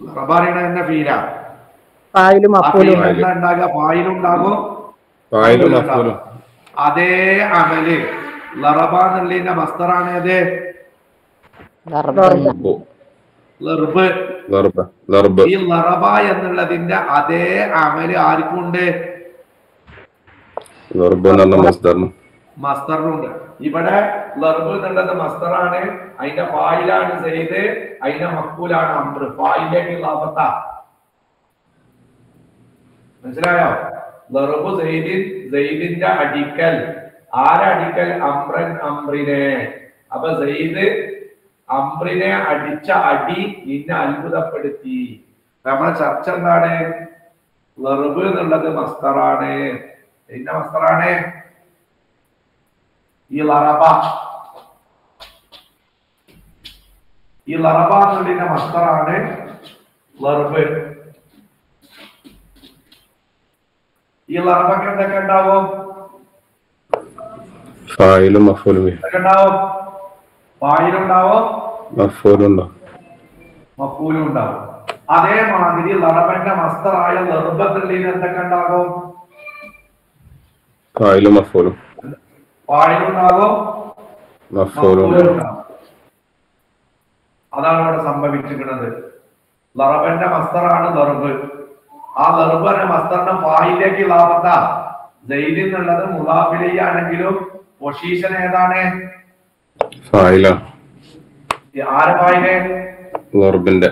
ലറബ അറിയണ തന്നെ ഫീലാ. ഫായിലും മഫൂലും എന്താ ഉണ്ടാകുക? ഫായിലുണ്ടാകും, ഫായിലും മഫൂലും. അതേ അമല് ലറബ എന്നുള്ളതിന്റെ മസ്തറാണ് ഏത്? ലർബ്. ഈ ലറബ എന്നുള്ളതിന്റെ അതേ അമല് ആർക്കുണ്ട്? മസ്തറിനുണ്ട്. ഇവിടെ ലർബ് എന്നുള്ളത് മസ്തറാണ്, അതിന്റെ ഫായിലാണ് സെയ്ദ്, അതിന്റെ മഖ്ബൂലാണ് അംർ. ഫായിലേക്ക് ഇളാഫത്ത. മനസ്സിലായോ? ലർബ് സെയ്ദിന്റെ അടിക്കൽ. ആരടിക്കൽ? അംറൻ, അംറിനെ. അപ്പൊ സെയ്ദ് അംറിനെ അടിച്ച അടി നിന്നെ അത്ഭുതപ്പെടുത്തി. നമ്മളെ ചർച്ച എന്താണ്? ലർബ് എന്നുള്ളത് മസ്തറാണ്. പിന്നെ മസ്തറാണ് ഈ ലറബ. ഈ ലറബ എന്നുള്ളതിന്റെ മസ്തറാണ് ലർബ്. ഈ ലറബക്ക് എന്തൊക്കെ ഉണ്ടാവും? ഫായിലും മഫൂലും. ഉണ്ടാവും. ഫായിലുണ്ടാവും, മഫൂലും ഉണ്ടാവും. അതേമാതിരി ലറബന്റെ മസ്തറായ ലർബത്തുള്ളതിന് എന്തൊക്കെ ഉണ്ടാകും? ഫായിലും മഫൂലും. ഫായിലുണ്ടാകും, മഫൂലും ഉണ്ടാകും. അതാണ് ഇവിടെ സംഭവിച്ചിരിക്കുന്നത്. ലറബന്റെ മസ്തറാണ് ലർബ്. ആ ലർബ് എന്ന മസ്തറിന്റെ ഫായിലേക്ക് ഇളാഫത്ത. സെയ്ദ് എന്നുള്ളത് മുളാഫിലെയാണെങ്കിലും പൊസിഷൻ ഏതാണ്? ഫായില. ആരെ ഫായില്? ലർബിന്റെ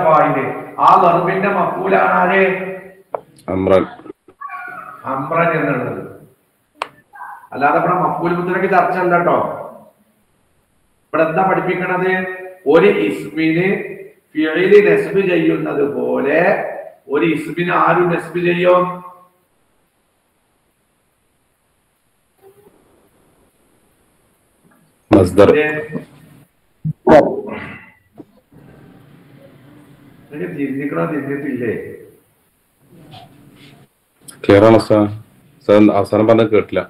ഫായില്. ആ ലർബിന്റെ മഫൂലാണ് ആര്? അംറൻ. അംറൻ എന്നുള്ളത്. അല്ലാതെ ഇവിടെ മഫൂൽ മുദ്രക്ക് ചർച്ച അല്ല കേട്ടോ. ഇവിടെ എന്താ പഠിപ്പിക്കണത്? ഒരു ഇസ്മിന് ഫിഇലി നസ്ബ് ചെയ്യുന്നത് പോലെ ഒരു ഇസ്മിന് ആരും നസ്ബ് ചെയ്യും? മസ്ദർ. തിരിഞ്ഞിട്ടില്ലേ? ക്ലിയറാണ് അവസാനം പറഞ്ഞ കേട്ടില്ല.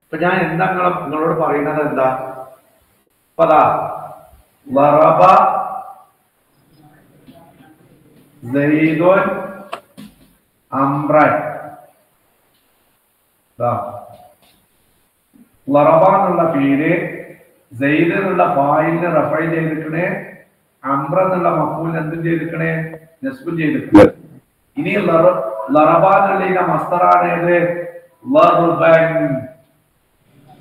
ഇപ്പൊ ഞാൻ എന്താ നിങ്ങളോട് പറയുന്നത്? എന്താ പതാ? ലറബ സെയ്ദുൻ അംറൻ. ലറബ എന്നുള്ള പേര് സെയ്ദ് എന്നുള്ള ഫായിലിനെ റഫൈ ചെയ്തിരിക്കണേ, അംറ എന്നുള്ള മഫൂലിനെ എന്തും ചെയ്തിരിക്കണേ? നസ്ബും ചെയ്തിരിക്കണേ. ഇനി ലറബ എന്നുള്ള മസ്തറാണ് ഏത്? ലർബൻ.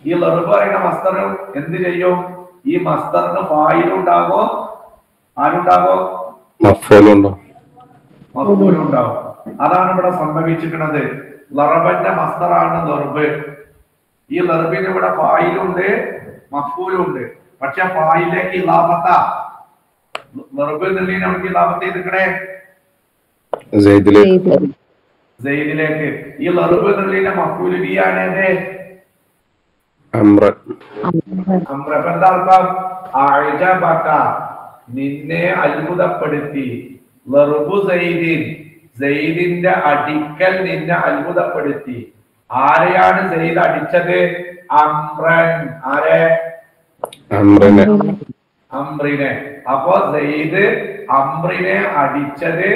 ഈ ലർബ് പറയുന്ന മസ്തർ എന്ത് ചെയ്യും? ഈ മസ്തറിന് ഫായിലുണ്ടാകോ, ആരുണ്ടാകോ? മഫൂലുണ്ടാവും. അതാണ് ഇവിടെ സംഭവിച്ചിരിക്കുന്നത്. ലറബന്റെ മസ്തറാണ് ലർബ്. ഈ ലർബിന് ഇവിടെ ഫായിലുണ്ട്, മഫൂലുണ്ട്. പക്ഷെ ഫായിലേക്ക് ഇളാഫത്ത. ലർബ് എന്നുള്ളതിനെ നമുക്ക് ഇളാഫത്ത് ചെയ്തിരിക്കണേ സെയ്ദിലേക്ക്. ഈ ലർബ് എന്നുള്ളതിന്റെ മഫൂല് ബിയാണ് ഏത്? അംറൻ. എന്താ അർത്ഥം? അഅജബക, നിന്നെ അത്ഭുതപ്പെടുത്തി. ലർബു സെയ്ദിൻ, സെയ്ദിന്റെ അടിക്കൽ നിന്നെ അത്ഭുതപ്പെടുത്തി. ആരെയാണ് സെയ്ദ് അടിച്ചത്? അംറൻ. ആരെ? അംറിനെ. അപ്പോ സെയ്ദ് അംറിനെ അടിച്ചത്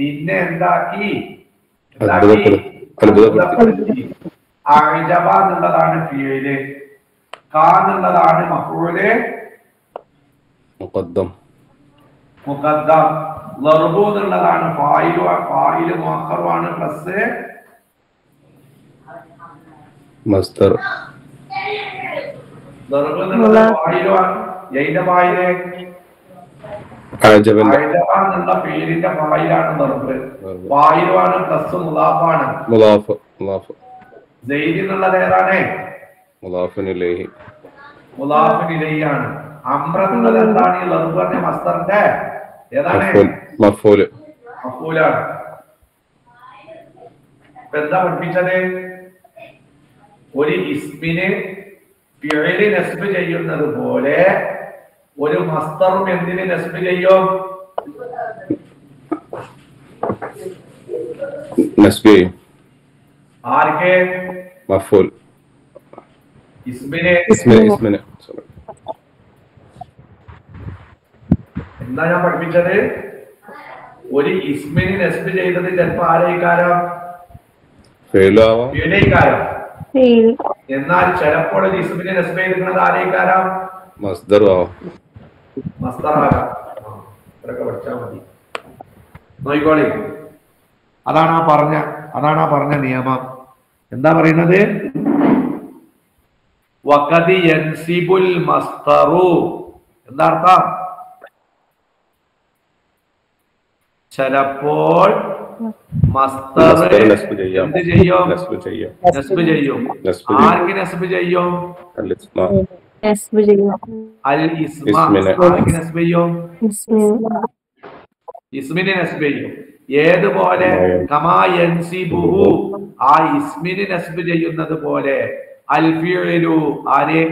നിന്നെ എന്താക്കി? അത്ഭുതപ്പെടുത്തി. അഅജബ എന്നുള്ളതാണ് ഫീല്, കാ എന്നുള്ളതാണ് മഫൂല് മുഖദ്ദം. ലർബു എന്നുള്ളതാണ് ഫായില് മുഅഖറുമാണ് പ്ലസ് മസ്ദർ. ലർബു എന്നുള്ളത് ഫായിലാണ്. ഏതിന്റെ ഫായില്? അഅജബ എന്നുള്ള ഫീലിന്റെ ഫായിലാണ് ലർബ്. ഫായിലാണ് പ്ലസ് മുളാഫാണ്. സെയ്ദ് എന്നുള്ളത് ഏതാണ്? മുളാഫിൻ ഇലൈഹി ആണ്. അംറ എന്നുള്ളത് എന്താണ്? ഈ ലർബിന്റെ മസ്ദറിന്റെ ഏതാണ്? മഫൂലാണ്. എന്താ പഠിപ്പിച്ചത്? ഒരു ഇസ്മിന് ഫിഇലി നസ്ബ് ചെയ്യുന്നത് പോലെ ഒരു മസ്ദറും എന്തിനെ നസ്ബ് ചെയ്യും? ആർക്ക്? മഫൂൽ. ഇസ്മിന്. ഇസ്മിന്. സോറി. എന്താ ഞാൻ പഠിപ്പിച്ചത്? ഒരു ഇസ്മിന് നസ്ബ് ചെയ്തത് ചിലപ്പോ ആരേക്കാരം? ഫെയിലാവാം. ഫീലേക്കാരം. എന്നാൽ ചിലപ്പോൾ ഒരു ഇസ്മിന് നസ്ബ് ചെയ്തിരിക്കുന്നത് ആരേക്കാരം? മസ്ദർ ആവാം. മസ്ദറാകാം. ഇത്രയൊക്കെ പഠിച്ചാൽ മതി. നോയിക്കോളി, അതാണ് ആ പറഞ്ഞ നിയമം. എന്താ പറയുന്നത്? വഖദി യൻസിബുൽ മസ്ദറു. എന്താ അർത്ഥം? ചിലപ്പോൾ മസ്ദർ എന്ത് ചെയ്യും? നസ്ബ് ചെയ്യും. ആർക്ക് നസ്ബ് ചെയ്യും? അൽ ഇസ്മ. ആർക്ക് നസ്ബ് ചെയ്യും? ഇസ്മിനെ നസ്ബ് ചെയ്യും. ഏതുപോലെ? കമാ യൻസിബുഹു, ആ ഇസ്മിനെ നസ്ബ് ചെയ്യുന്നത് പോലെ. അൽ ഫിഅലു, ആരെ?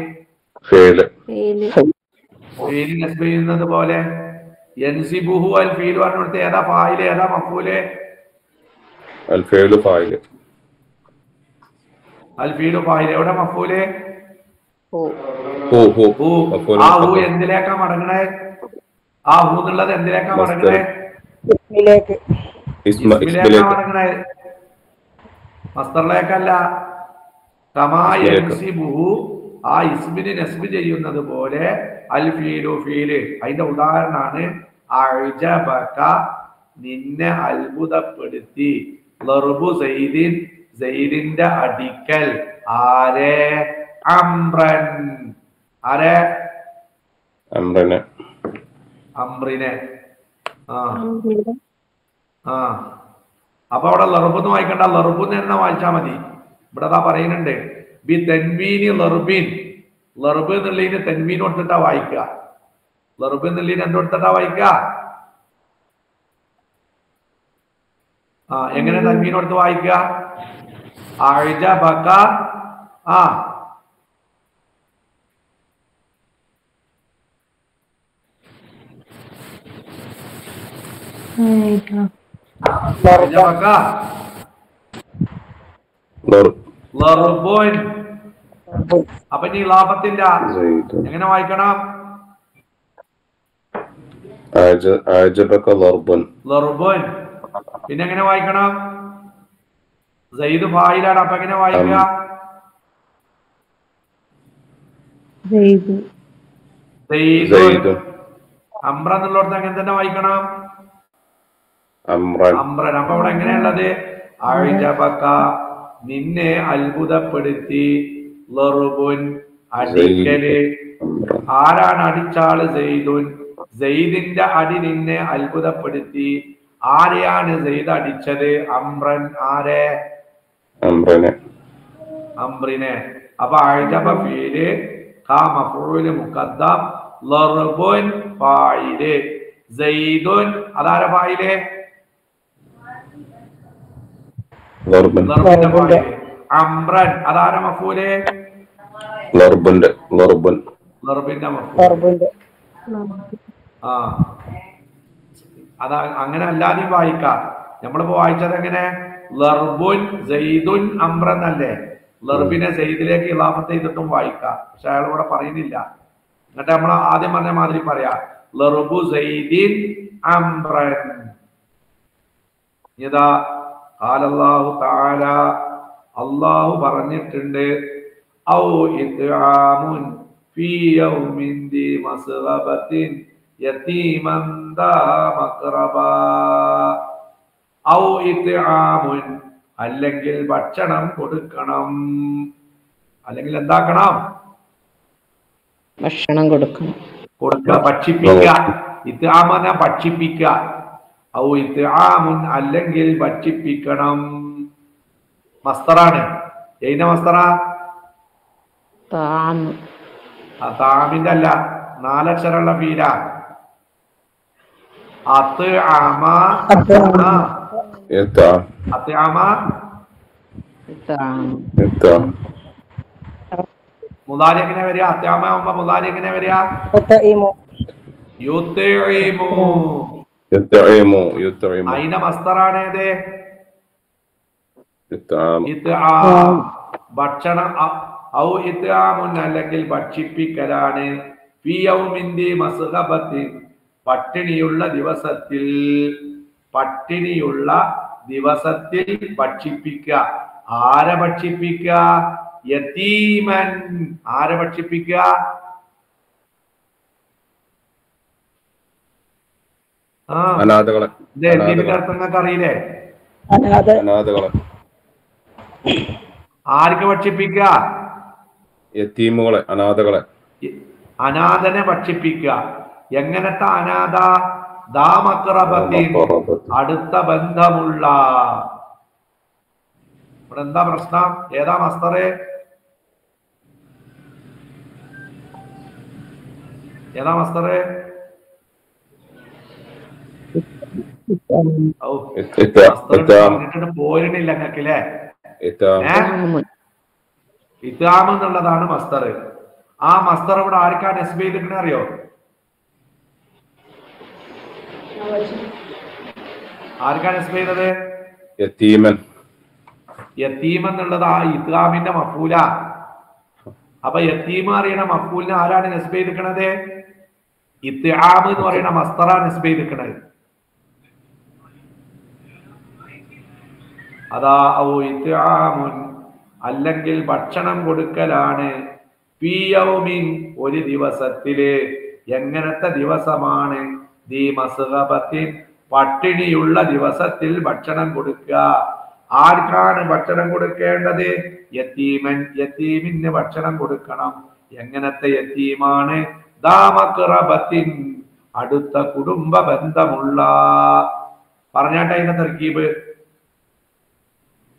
ഫീൽ നസ്ബ് ചെയ്യുന്നത് പോലെ. യൻസിബുഹു അൽ ഫീൽ പറഞ്ഞിടത്ത് ഏതാ ഫായില്, ഏതാ മഫൂല്? അൽ ഫീലു ഫായില്. അൽ ഫീലു ഫായില്. എവിടെ മഫൂല്? ആ ഹു എന്തിലേക്കാ മടങ്ങണേ? ആ ഹു എന്നുള്ളത് എന്തിലേക്കാ മടങ്ങണേ? ഇസ്മിലേക്കാ മടങ്ങണേ, മസ്ദറിലേക്കല്ല. കമാ യൻസിബുഹു, ആ ഇസ്മിനെ നസ്ബ് ചെയ്യുന്നത് പോലെ. അൽ ഫീലു ഫീല്. അതിന്റെ ഉദാഹരണമാണ് അഅ്ജബക, നിന്നെ അത്ഭുതപ്പെടുത്തി. ലർബു സൈദിൻ, സൈദിന്റെ അടിക്കൽ. ആരെ? അംറൻ. ആരെ? അംറിനെ. അപ്പൊ അവിടെ ലർബെന്ന് വായിക്കണ്ട, ലർബുന്ന് തന്നെ വായിച്ചാ മതി. ഇവിടെ അതാ പറയുന്നുണ്ട്, ബി തൻവീനി ലർബിൻ. ലർബ് എന്നുള്ളതിന് തൻവീൻ കൊടുത്തിട്ടാ വായിക്കുക. ലർബ് എന്നുള്ളതിന് എന്തുകൊടുത്തിട്ടാ വായിക്കുക? എങ്ങനെ തൻവീൻ കൊടുത്ത് വായിക്കുക? അഅ്ജബക. അപ്പൊ നീ ലാഭത്തില്ല, എങ്ങനെ വായിക്കണം? പിന്നെ എങ്ങനെ വായിക്കണം? സയ്യിദ് ഫായിലാണ്. അപ്പൊ എങ്ങനെ വായിക്കുക? അംറ എന്നുള്ളടത്ത് അങ്ങനെ തന്നെ വായിക്കണം, അംറൻ. അപ്പൊ അവിടെ എങ്ങനെയുള്ളത്? അഅ്ജബക, നിന്നെ അത്ഭുതപ്പെടുത്തി. ലർബുൻ, അടിക്കല്. ആരാണ് അടിച്ചാള്? സയ്യിദുൻ, സയ്യിദിന്റെ അടി നിന്നെ അത്ഭുതപ്പെടുത്തി. ആരെയാണ് സയ്യിദ് അടിച്ചത്? അംറൻ. ആരെ? അംറിനെ. അപ്പൊ അഅ്ജബ ഫീല്, ക മഫ്ഊല് മുഖദ്ദം, ലർബുൻ ഫായില്, സയ്യിദുൻ അതാരെ ഫായില്? ലർബിന്റെ ഫായില്. അംറൻ അതാരെ മഫ്ഊല്? ലർബിന്റെ മഫ്ഊല്. അതാ അങ്ങനെ അല്ലാതെയും വായിക്കാം. നമ്മളിപ്പോ വായിച്ചത് എങ്ങനെ? ലർബുൻ സയ്യിദുൻ അംറൻ അല്ലേ? ലർബിനെ സയ്യിദിലേക്ക് ഇളാഫത്ത് ചെയ്തിട്ടും വായിക്കാം. പക്ഷെ അയാൾ ഇവിടെ പറയുന്നില്ല. എന്നിട്ട് നമ്മൾ ആദ്യം പറഞ്ഞ മാതിരി പറയാ, ലർബു സയ്യിദിൻ അംറൻ. ഇതാ ഖാലല്ലാഹു തആല, അല്ലാഹു പറഞ്ഞിട്ടുണ്ട്, ഔ ഇത്ആമുൻ ഫീ യൗമിൻ ദി മസ്ഗബത്തിൻ യതീമൻ ദാ മഖ്റബാ. ഔ ഇത്ആമുൻ, അല്ലെങ്കിൽ ഭക്ഷണം കൊടുക്കണം. അല്ലെങ്കിൽ എന്താക്കണം? ഭക്ഷണം കൊടുക്കണം. ഭക്ഷിപ്പിക്കുക. ഇത്ആം പറഞ്ഞാ ഭക്ഷിപ്പിക്കുക. ഔ ഇത്ആമുൻ, അല്ലെങ്കിൽ ഭക്ഷിപ്പിക്കണം. മസ്തറാണ്. ഏതിന്റെ മസ്തറ? താമിന്റെ അല്ല, 4 അക്ഷരമുള്ള ഫീല. മുദാരി എങ്ങനെ വരിക? അത്യാമ ആവുമ്പോ മുദാരി എങ്ങനെ വരിക? അതിന്റെ മസ്തറാണ് ഏത്? ഇത്ആം ഭക്ഷണം ഔ ഇത്ആമുൻ അല്ലെങ്കിൽ ഭക്ഷിപ്പിക്കലാണ് ഫീ യൗമിൻ ദി മസ്ഗബത്തിൻ പട്ടിണിയുള്ള ദിവസത്തിൽ ഭക്ഷിപ്പിക്കുക. ആരെ ഭക്ഷിപ്പിക്കുക? യതീമൻ. ആരെ ഭക്ഷിപ്പിക്കുക? അനാഥകളെ. ഇതിന്റെ അർത്ഥം നിങ്ങൾക്ക് അറിയില്ലേ? അനാഥകളെ. ആർക്ക് ഭക്ഷിപ്പിക്കുക? യതീമുകളെ, അനാഥകളെ. അനാഥനെ ഭക്ഷിപ്പിക്കുക. എങ്ങനത്തെ അനാഥ? ദാമക്റബത്തിൻ അടുത്ത ബന്ധമുള്ള. ഇവിടെ എന്താ പ്രശ്നം? ഏതാ മസ്തറ്? ഏതാ മസ്തറ്? പറഞ്ഞിട്ട് പോരണില്ല നിങ്ങൾക്കില്ലേ? ഇത്ആം എന്നുള്ളതാണ് മസ്തർ. ആ മസ്തർ ഇവിടെ ആർക്കാണ് നസ്ബ് ചെയ്തിരിക്കണേ അറിയോ? ആർക്കാണ് നസ്ബ് ചെയ്തത്? യതീമൻ. യതീം എന്നുള്ളത് ആ ഇത്ആമിന്റെ മഫൂല. അപ്പൊ യതീം അറിയണ മഫൂലിനെ ആരാണ് നസ്ബ് ചെയ്തിരിക്കണത്? ഇത്ആം എന്ന് പറയുന്ന മസ്തറാണ് നസ്ബ് ചെയ്തിരിക്കണത്. അതാ ഔ ഇത്ആമുൻ അല്ലെങ്കിൽ ഭക്ഷണം കൊടുക്കലാണ് ഫീ യൗമിൻ ഒരു ദിവസത്തില്. എങ്ങനത്തെ ദിവസമാണ്? ദി മസ്ഗബത്തിൻ പട്ടിണിയുള്ള ദിവസത്തിൽ ഭക്ഷണം കൊടുക്കുക. ആർക്കാണ് ഭക്ഷണം കൊടുക്കേണ്ടത്? യതീമൻ. യതീമിന് ഭക്ഷണം കൊടുക്കണം. എങ്ങനത്തെ യതീമാണ്? ദാമക്റബത്തിൻ അടുത്ത കുടുംബ ബന്ധമുള്ള. പറഞ്ഞാട്ടെ അതിന്റെ തർക്കീബ്.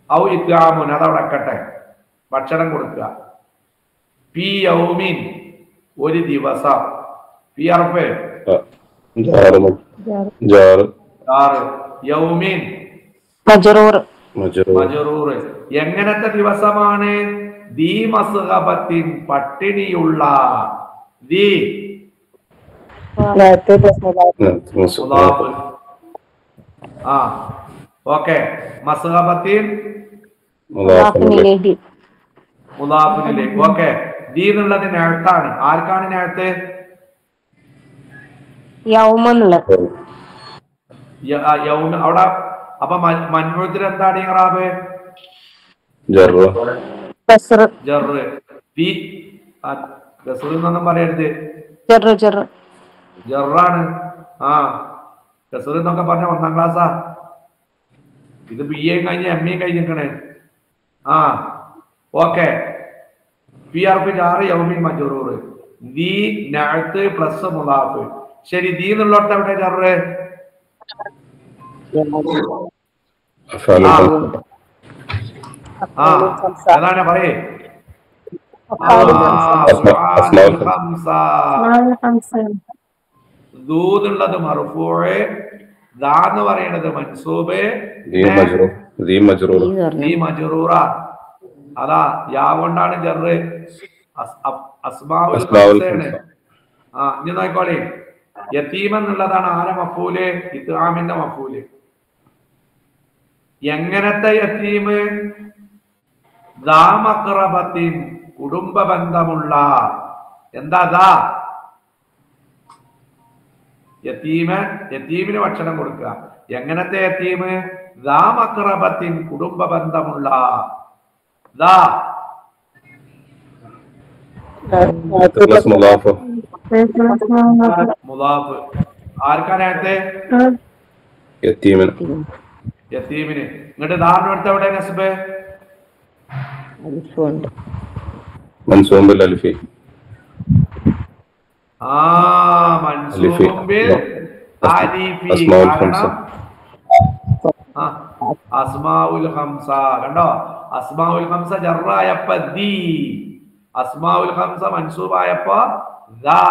ഔ ഇത്ആമുൻ അതവിടെ വെക്കട്ടെ. ഭക്ഷണം കൊടുക്കുക. ഫീ യൗമിൻ ഒരു ദിവസം. ഫീ അർഫ് യൗമിൻ മജ്റൂർ. എങ്ങനത്തെ ദിവസമാണ്? ദീ മസ്ഗബത്തിൻ പട്ടിണിയുള്ള. ദീ ഓക്കെ. മസ്ഗബത്തിൻ മുദാഫിലേക്ക്. ഓക്കെ. ദീ എന്നുള്ളത് നേഴത്താണ്. ആർക്കാണ് നേഴത്ത്? അവിടെ. അപ്പൊ മൻഊത്തിൽ എന്താണ് ഇറാബ്? എന്നൊന്നും പറയരുത്. ജറാണ്. ആ കസർ എന്നൊക്കെ പറഞ്ഞ 1ാം ക്ലാസ്സാ. ഇത് BA കഴിഞ്ഞ് MA കഴിഞ്ഞിരിക്കണേ. ആ ഓക്കെ. ഫീ അർഫ് ജാർ യൗമിൻ മജ്റൂർ. ദീ നഅത്ത് പ്ലസ് മുദാഫ്. ശരി. ദീ എന്നുള്ളടത്ത് എവിടെ ജറ്? അതാണ് പറയേ. ദൂതുള്ളത് മർഫൂഅ്, ദാ എന്ന് പറയുന്നത് മൻസൂബ്, ദീ മജ്റൂറ. അതാ യാ കൊണ്ടാണ് ജറ്. അസ്മാഉൽ ഖംസയാണ്. ആ ഇനി നോക്കോളി. യതീം എന്നുള്ളതാണ് ആരെ മഫൂല്? ഇത്ആമിന്റെ മഫൂല്. എങ്ങനത്തെ യതീം? ദാ മഖറബത്തിൻ കുടുംബ ബന്ധമുള്ള. എന്താ ദാ? യതീമിന് ഭക്ഷണം കൊടുക്കുക. എങ്ങനത്തെ യതീം? ദാ മഖറബത്തിൻ കുടുംബ ബന്ധമുള്ള. ദാ മുദാഫ്. ആർക്കാനകത്ത്? യതീമിന്. ഇങ്ങോട്ട് ദാറിന്റെ അടുത്ത് എവിടെ നസ്ബ്? മൻസൂബിൽ അൽഫി. മൻസൂബിൽ അലിഫി. അസ്മാഉൽ ഖംസ. കണ്ടോ? അസ്മാഉൽ ഖംസ ജറായപ്പ ദീ, അസ്മാഉൽ ഖംസ മൻസൂബായപ്പോ ദാ.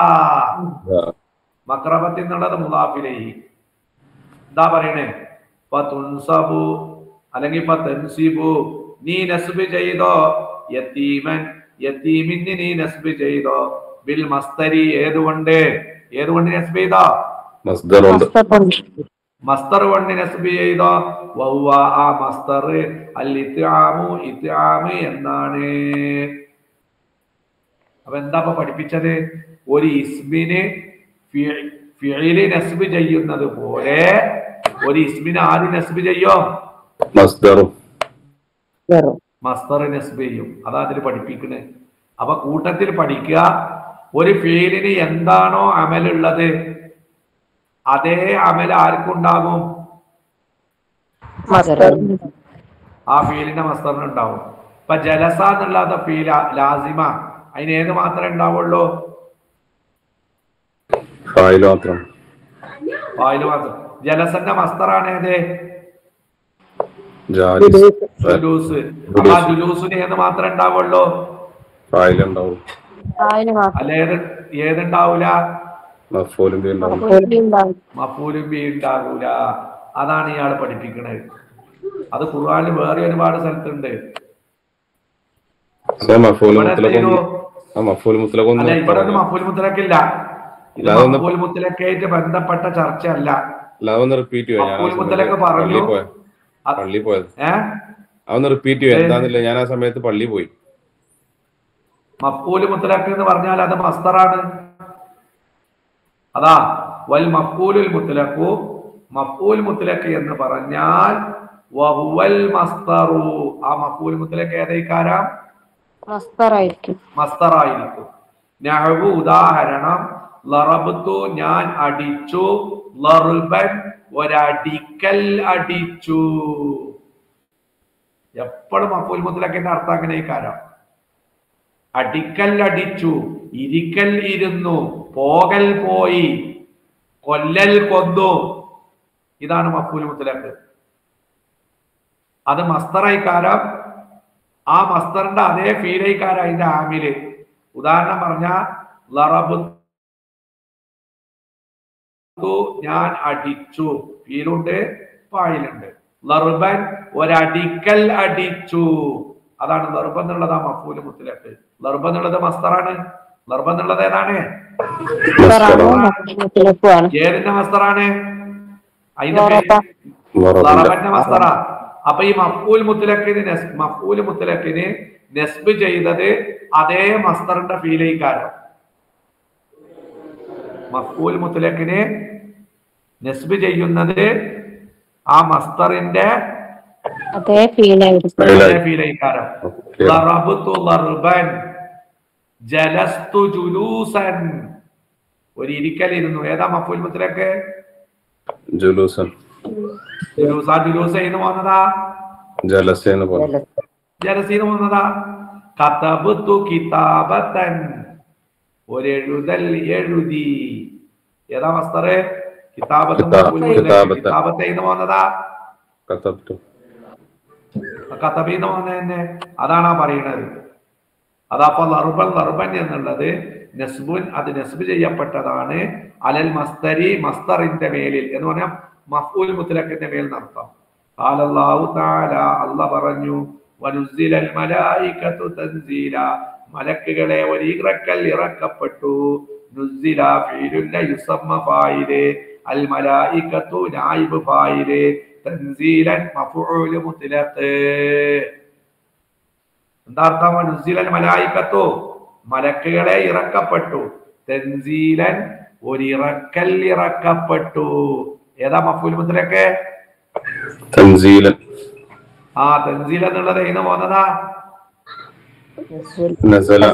മഖറബത്ത് എന്നുള്ളത് മുദാഫിലൈഹി. എന്താ പറയണേ? ഫതുൻസബു അല്ലെങ്കിൽ ഫതൻസിബു. നീ നസ്ബ് ചെയ്തോ യതീമൻ, യതീമിന് നീ നസ്ബ് ചെയ്തോ ബിൽ മസ്തരി. ഏതുകൊണ്ട്? ഏതുകൊണ്ട് നസ്ബ് ചെയ്തോ? മസ്തർ കൊണ്ട് നസ്ബ് ചെയ്തോ വഹുവ ആ മസ്തർ അൽ ഇത്ആമു ഇത്ആമ് എന്നാണ്. അപ്പൊ എന്താ പഠിപ്പിച്ചത്? ഒരു ഇസ്മിന് ഫിഇല് നസ്ബ് ചെയ്യുന്നത് പോലെ ഒരു ഇസ്മിന് ആര് നസ്ബ് ചെയ്യും? മസ്തർ നസ്ബ് ചെയ്യും. അതാ അതിൽ പഠിപ്പിക്കുന്നത്. അപ്പൊ കൂട്ടത്തിൽ പഠിക്കുക, ഒരു ഫീലിന് എന്താണോ അമലുള്ളത് അതേ അമൽ ആർക്കുണ്ടാകും? ആ ഫീലിന്റെ മസ്തറിനുണ്ടാവും. ഇപ്പൊ ജലസ എന്നുള്ളത് ഫീല ലാസിമ, അതിന് ഏത് മാത്രമേ ഉണ്ടാവുള്ളൂ? ഫായില് മാത്രം. ജലസന്റെ മസ്തറാണ് ഏത്? ജുലൂസ്. അപ്പൊ ആ ജുലൂസിന് ഏത് മാത്രമേ ഉണ്ടാവുള്ളൂ? അല്ല, ഏതുണ്ടാവൂല? മഫ്ഊലും ബി ഉണ്ടാകൂല. അതാണ് ഇയാൾ പഠിപ്പിക്കുന്നത്. അത് ഖുർആനിൽ വേറെ ഒരുപാട് സ്ഥലത്തുണ്ട്. ഇവിടെ മഫ്ഊൽ മുത്ലഖില്ല. ഇത് മഫ്ഊൽ മുത്ലഖായിട്ട് ബന്ധപ്പെട്ട ചർച്ച അല്ല. മഫ്ഊൽ മുത്ലഖ് പറഞ്ഞു. ഞാൻ ആ സമയത്ത് പള്ളി പോയി. മഫ്ഊൽ മുത്ലഖ് എന്ന് പറഞ്ഞാൽ അത് മസ്തറാണ്. അതാ വൽ മഫ്ഊലുൽ മുത്ലഖു, മഫ്ഊൽ മുത്ലഖ് എന്ന് പറഞ്ഞാൽ വഹുവൽ മസ്തറു. ആ മഫ്ഊൽ മുത്ലഖ് ഏതൈകാരം? മസ്തറായിരിക്കും. നഹ്വു ഉദാഹരണം ലറബ്തു ഞാൻ അടിച്ചു, ലർബൻ ഒരടിക്കൽ അടിച്ചു. എപ്പോഴും മഫ്ഊൽ മുത്ലഖിന്റെ അർത്ഥം അങ്ങനെയ്ക്കാരം. അടിക്കൽ അടിച്ചു, ഇരിക്കൽ ഇരുന്നു, പോകൽ പോയി, കൊല്ലൽ കൊന്നു. ഇതാണ് മഫ്ഊൽ മുത്ലഖ്. അത് മസ്തറൈക്കാരം. ആ മസ്തറിന്റെ അതേ ഫീലൈക്കാരം അതിന്റെ ആമില്. ഉദാഹരണം പറഞ്ഞ ലറബ്തു ഞാൻ അടിച്ചു, ഫീലുണ്ട് ഫായിലുണ്ട്. ലർബൻ ഒരടിക്കൽ അടിച്ചു. അതാണ് ലർബ് എന്നുള്ളത് ആ മഫ്ഊൽ മുത്ലഖ്. ലർബ് എന്നുള്ളത് മസ്തറാണ്. ലർബ് എന്നുള്ളത് ഏതാണ്? ഏതിന്റെ മസ്തറാണ്? അതിന്റെ ലറബന്റെ മസ്തറ. അപ്പൊ ഈ മഫ്ഊൽ മുത്ലഖിന് നസ്ബ് ചെയ്തത് അതേ മസ്തറിന്റെ ഫീലൈക്കാരം. മഫ്ഊൽ മുത്ലഖിന് നസ്ബ് ചെയ്യുന്നത് ആ മസ്തറിന്റെ അതേ ഫീലൈക്കാരം. ലറബ്തു ലർബൻ, ജലസ്തു ജുലൂസൻ. ഒരു ഇരിക്കലിരുന്നു. ഏതാ മഫ്ഊൽ മുത്ലഖ്? ജുലൂസൻ. ജുലൂസൈന്ന് പോന്നതാ? ജലസീന്ന് പോന്നതാ? കതബ്തു കിതാബതൻ, ഒരു എഴുതൽ എഴുതി. ഏതാ മസ്തർ? കിതാബത്തൈന്ന് പോന്നതാ? കതബീന്ന് പോന്നതന്നെ. അതാണ് പറയുന്നത്. അതപ്പോ ലർബൻ എന്നുള്ളത് നസ്ബുൻ, അത് നസ്ബ് ചെയ്യപ്പെട്ടതാണ് അലൽ മസ്തരി, മസ്തറിന്റെ മേലിൽ എന്ന് പറഞ്ഞാൽ മഫ്ഊൽ മുത്ലഖിന്റെ മേൽ നടത്താം. ഖാലല്ലാഹു തആല, അല്ലാഹ് പറഞ്ഞു, വനുസ്സിലൽ മലായികതു തൻസീല, മലക്കുകളെ ഒരിറക്കൽ ഇറക്കപ്പെട്ടു. നുസ്സില ഫീലുൻ യുസമ്മ ഫായില്, അൽ മലായികതു നായിബ് ഫായില്, തൻസീലൻ മഫ്ഊൽ മുത്ലഖ്. എന്താ അർത്ഥം? നുസ്സിലൽ മലായികത്തു, മലക്കുകളെ ഇറക്കപ്പെട്ടു. തൻസീലൻ ഒരിറക്കൽ ഇറക്കപ്പെട്ടു. ഏതാ മഫ്ഊൽ മുത്ലഖ്? തൻസീലൻ. ആ തൻസീൽ എന്നുള്ളത് ഏന്ന് പോന്നതാ? നസ്സലീന്ന്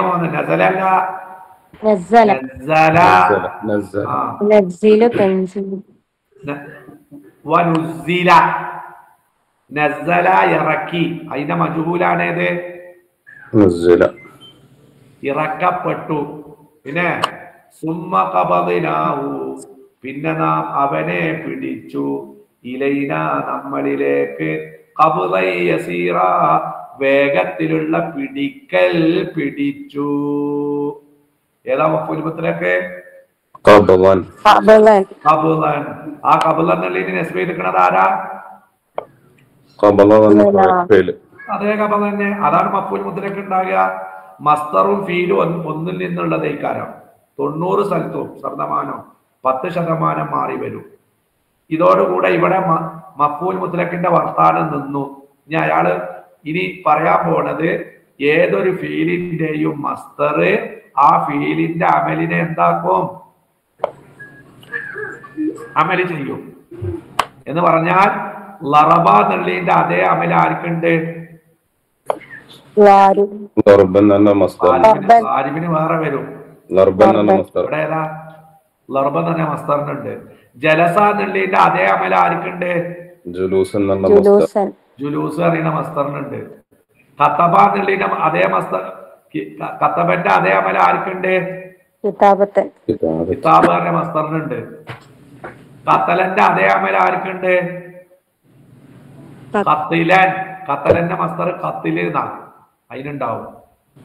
പോന്നത്. നസലല്ല, വനുസ്സില. നസ്സല ഇറക്കി, അതിന്റെ മജ്ഹൂലാണേത്? ഇറക്കപ്പെട്ടു. പിന്നെ സുമ്മ ഖബദ്നാഹു, പിന്നെ നാം അവനെ പിടിച്ചു. ഇലൈന നമ്മളിലേക്ക്, ഖബ്ദൻ യസീറ വേഗത്തിലുള്ള പിടിക്കൽ പിടിച്ചു. ഏതാ മഫ്ഊൽ മുത്ലഖ്? ഖബ്ദൻ. ആ ഖബ്ദൻ എന്നുള്ളതിന് നസ്ബ് ചെയ്തിരിക്കുന്നത് ആരാ? അതേ ഖബ്ദൻ തന്നെ. അതാണ് മഫ്ഊൽ മുത്ലഖ് ഉണ്ടാകുക. മസ്തറും ഫീലും ഒന്നിൽ നിന്നുള്ളതേക്കാരം. 90 സ്ഥലത്തും ശബ്ദമാനോ 10% മാറി വരും. ഇതോടുകൂടെ ഇവിടെ മഫ്ഊൽ മുത്ലഖിന്റെ വർത്താനം നിന്നു. ഇനി അയാള് ഇനി പറയാൻ പോണത് ഏതൊരു ഫീലിന്റെയും മസ്തർ ആ ഫീലിന്റെ അമലിനെ എന്താക്കും? അമല് ചെയ്യും എന്ന് പറഞ്ഞാൽ ലറബ എന്നുള്ളതിന്റെ അതേ അമൽ ആർക്കുണ്ട്? ആരിഫിന് വേറെ വരും. ഇവിടെ ഏതാ? ലർബ തന്നെ മസ്തറിനുണ്ട്. ജലസ എന്നുള്ളതിന്റെ അതേ അമൽ ആർക്കുണ്ട്? ജുലൂസ് അറിയുന്ന മസ്തറിനുണ്ട്. കത്തബ എന്നുള്ളതിന്റെ അതേ മസ്തർ, കത്തബന്റെ അതേ അമൽ ആർക്കുണ്ട്? കിതാബ് പറഞ്ഞ മസ്തറിനുണ്ട്. കത്തലന്റെ അതേ അമൽ ആർക്കുണ്ട്? കത്തിലൻ, കത്തലന്റെ മസ്തർ കത്തില് എന്നാണ്, അതിനുണ്ടാവും.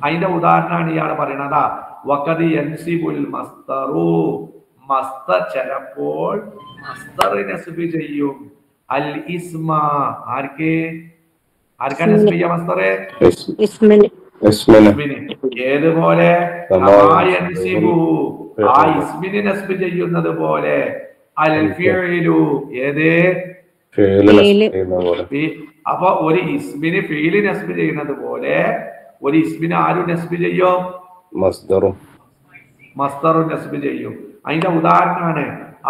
അതിന്റെ ഉദാഹരണമാണ് ഇയാൾ പറയണതാ. വഖദി യൻസിബുൽ മസ്തറു, മസ്തർ ചിലപ്പോൾ മസ്തർ നസ്ബ് ചെയ്യും. അൽ ഇസ്മ, ആർക്കാ നസ്ബ് ചെയ്യാ മസ്തറെ? ഏതുപോലെ? ആ ഇസ്മിനെ നസ്ബ് ചെയ്യുന്നത് പോലെ. അൽ ഫിഅലു, ഏത്? അപ്പൊ ഒരു ഇസ്മിന് ഫീല് നസ്ബ് ചെയ്യുന്നത് പോലെ ഒരു ഇസ്മിന് ആരും നസ്ബ് ചെയ്യും? മസ്ദറും നസ്ബ് ചെയ്യും. അതിന്റെ ഉദാഹരണമാണ്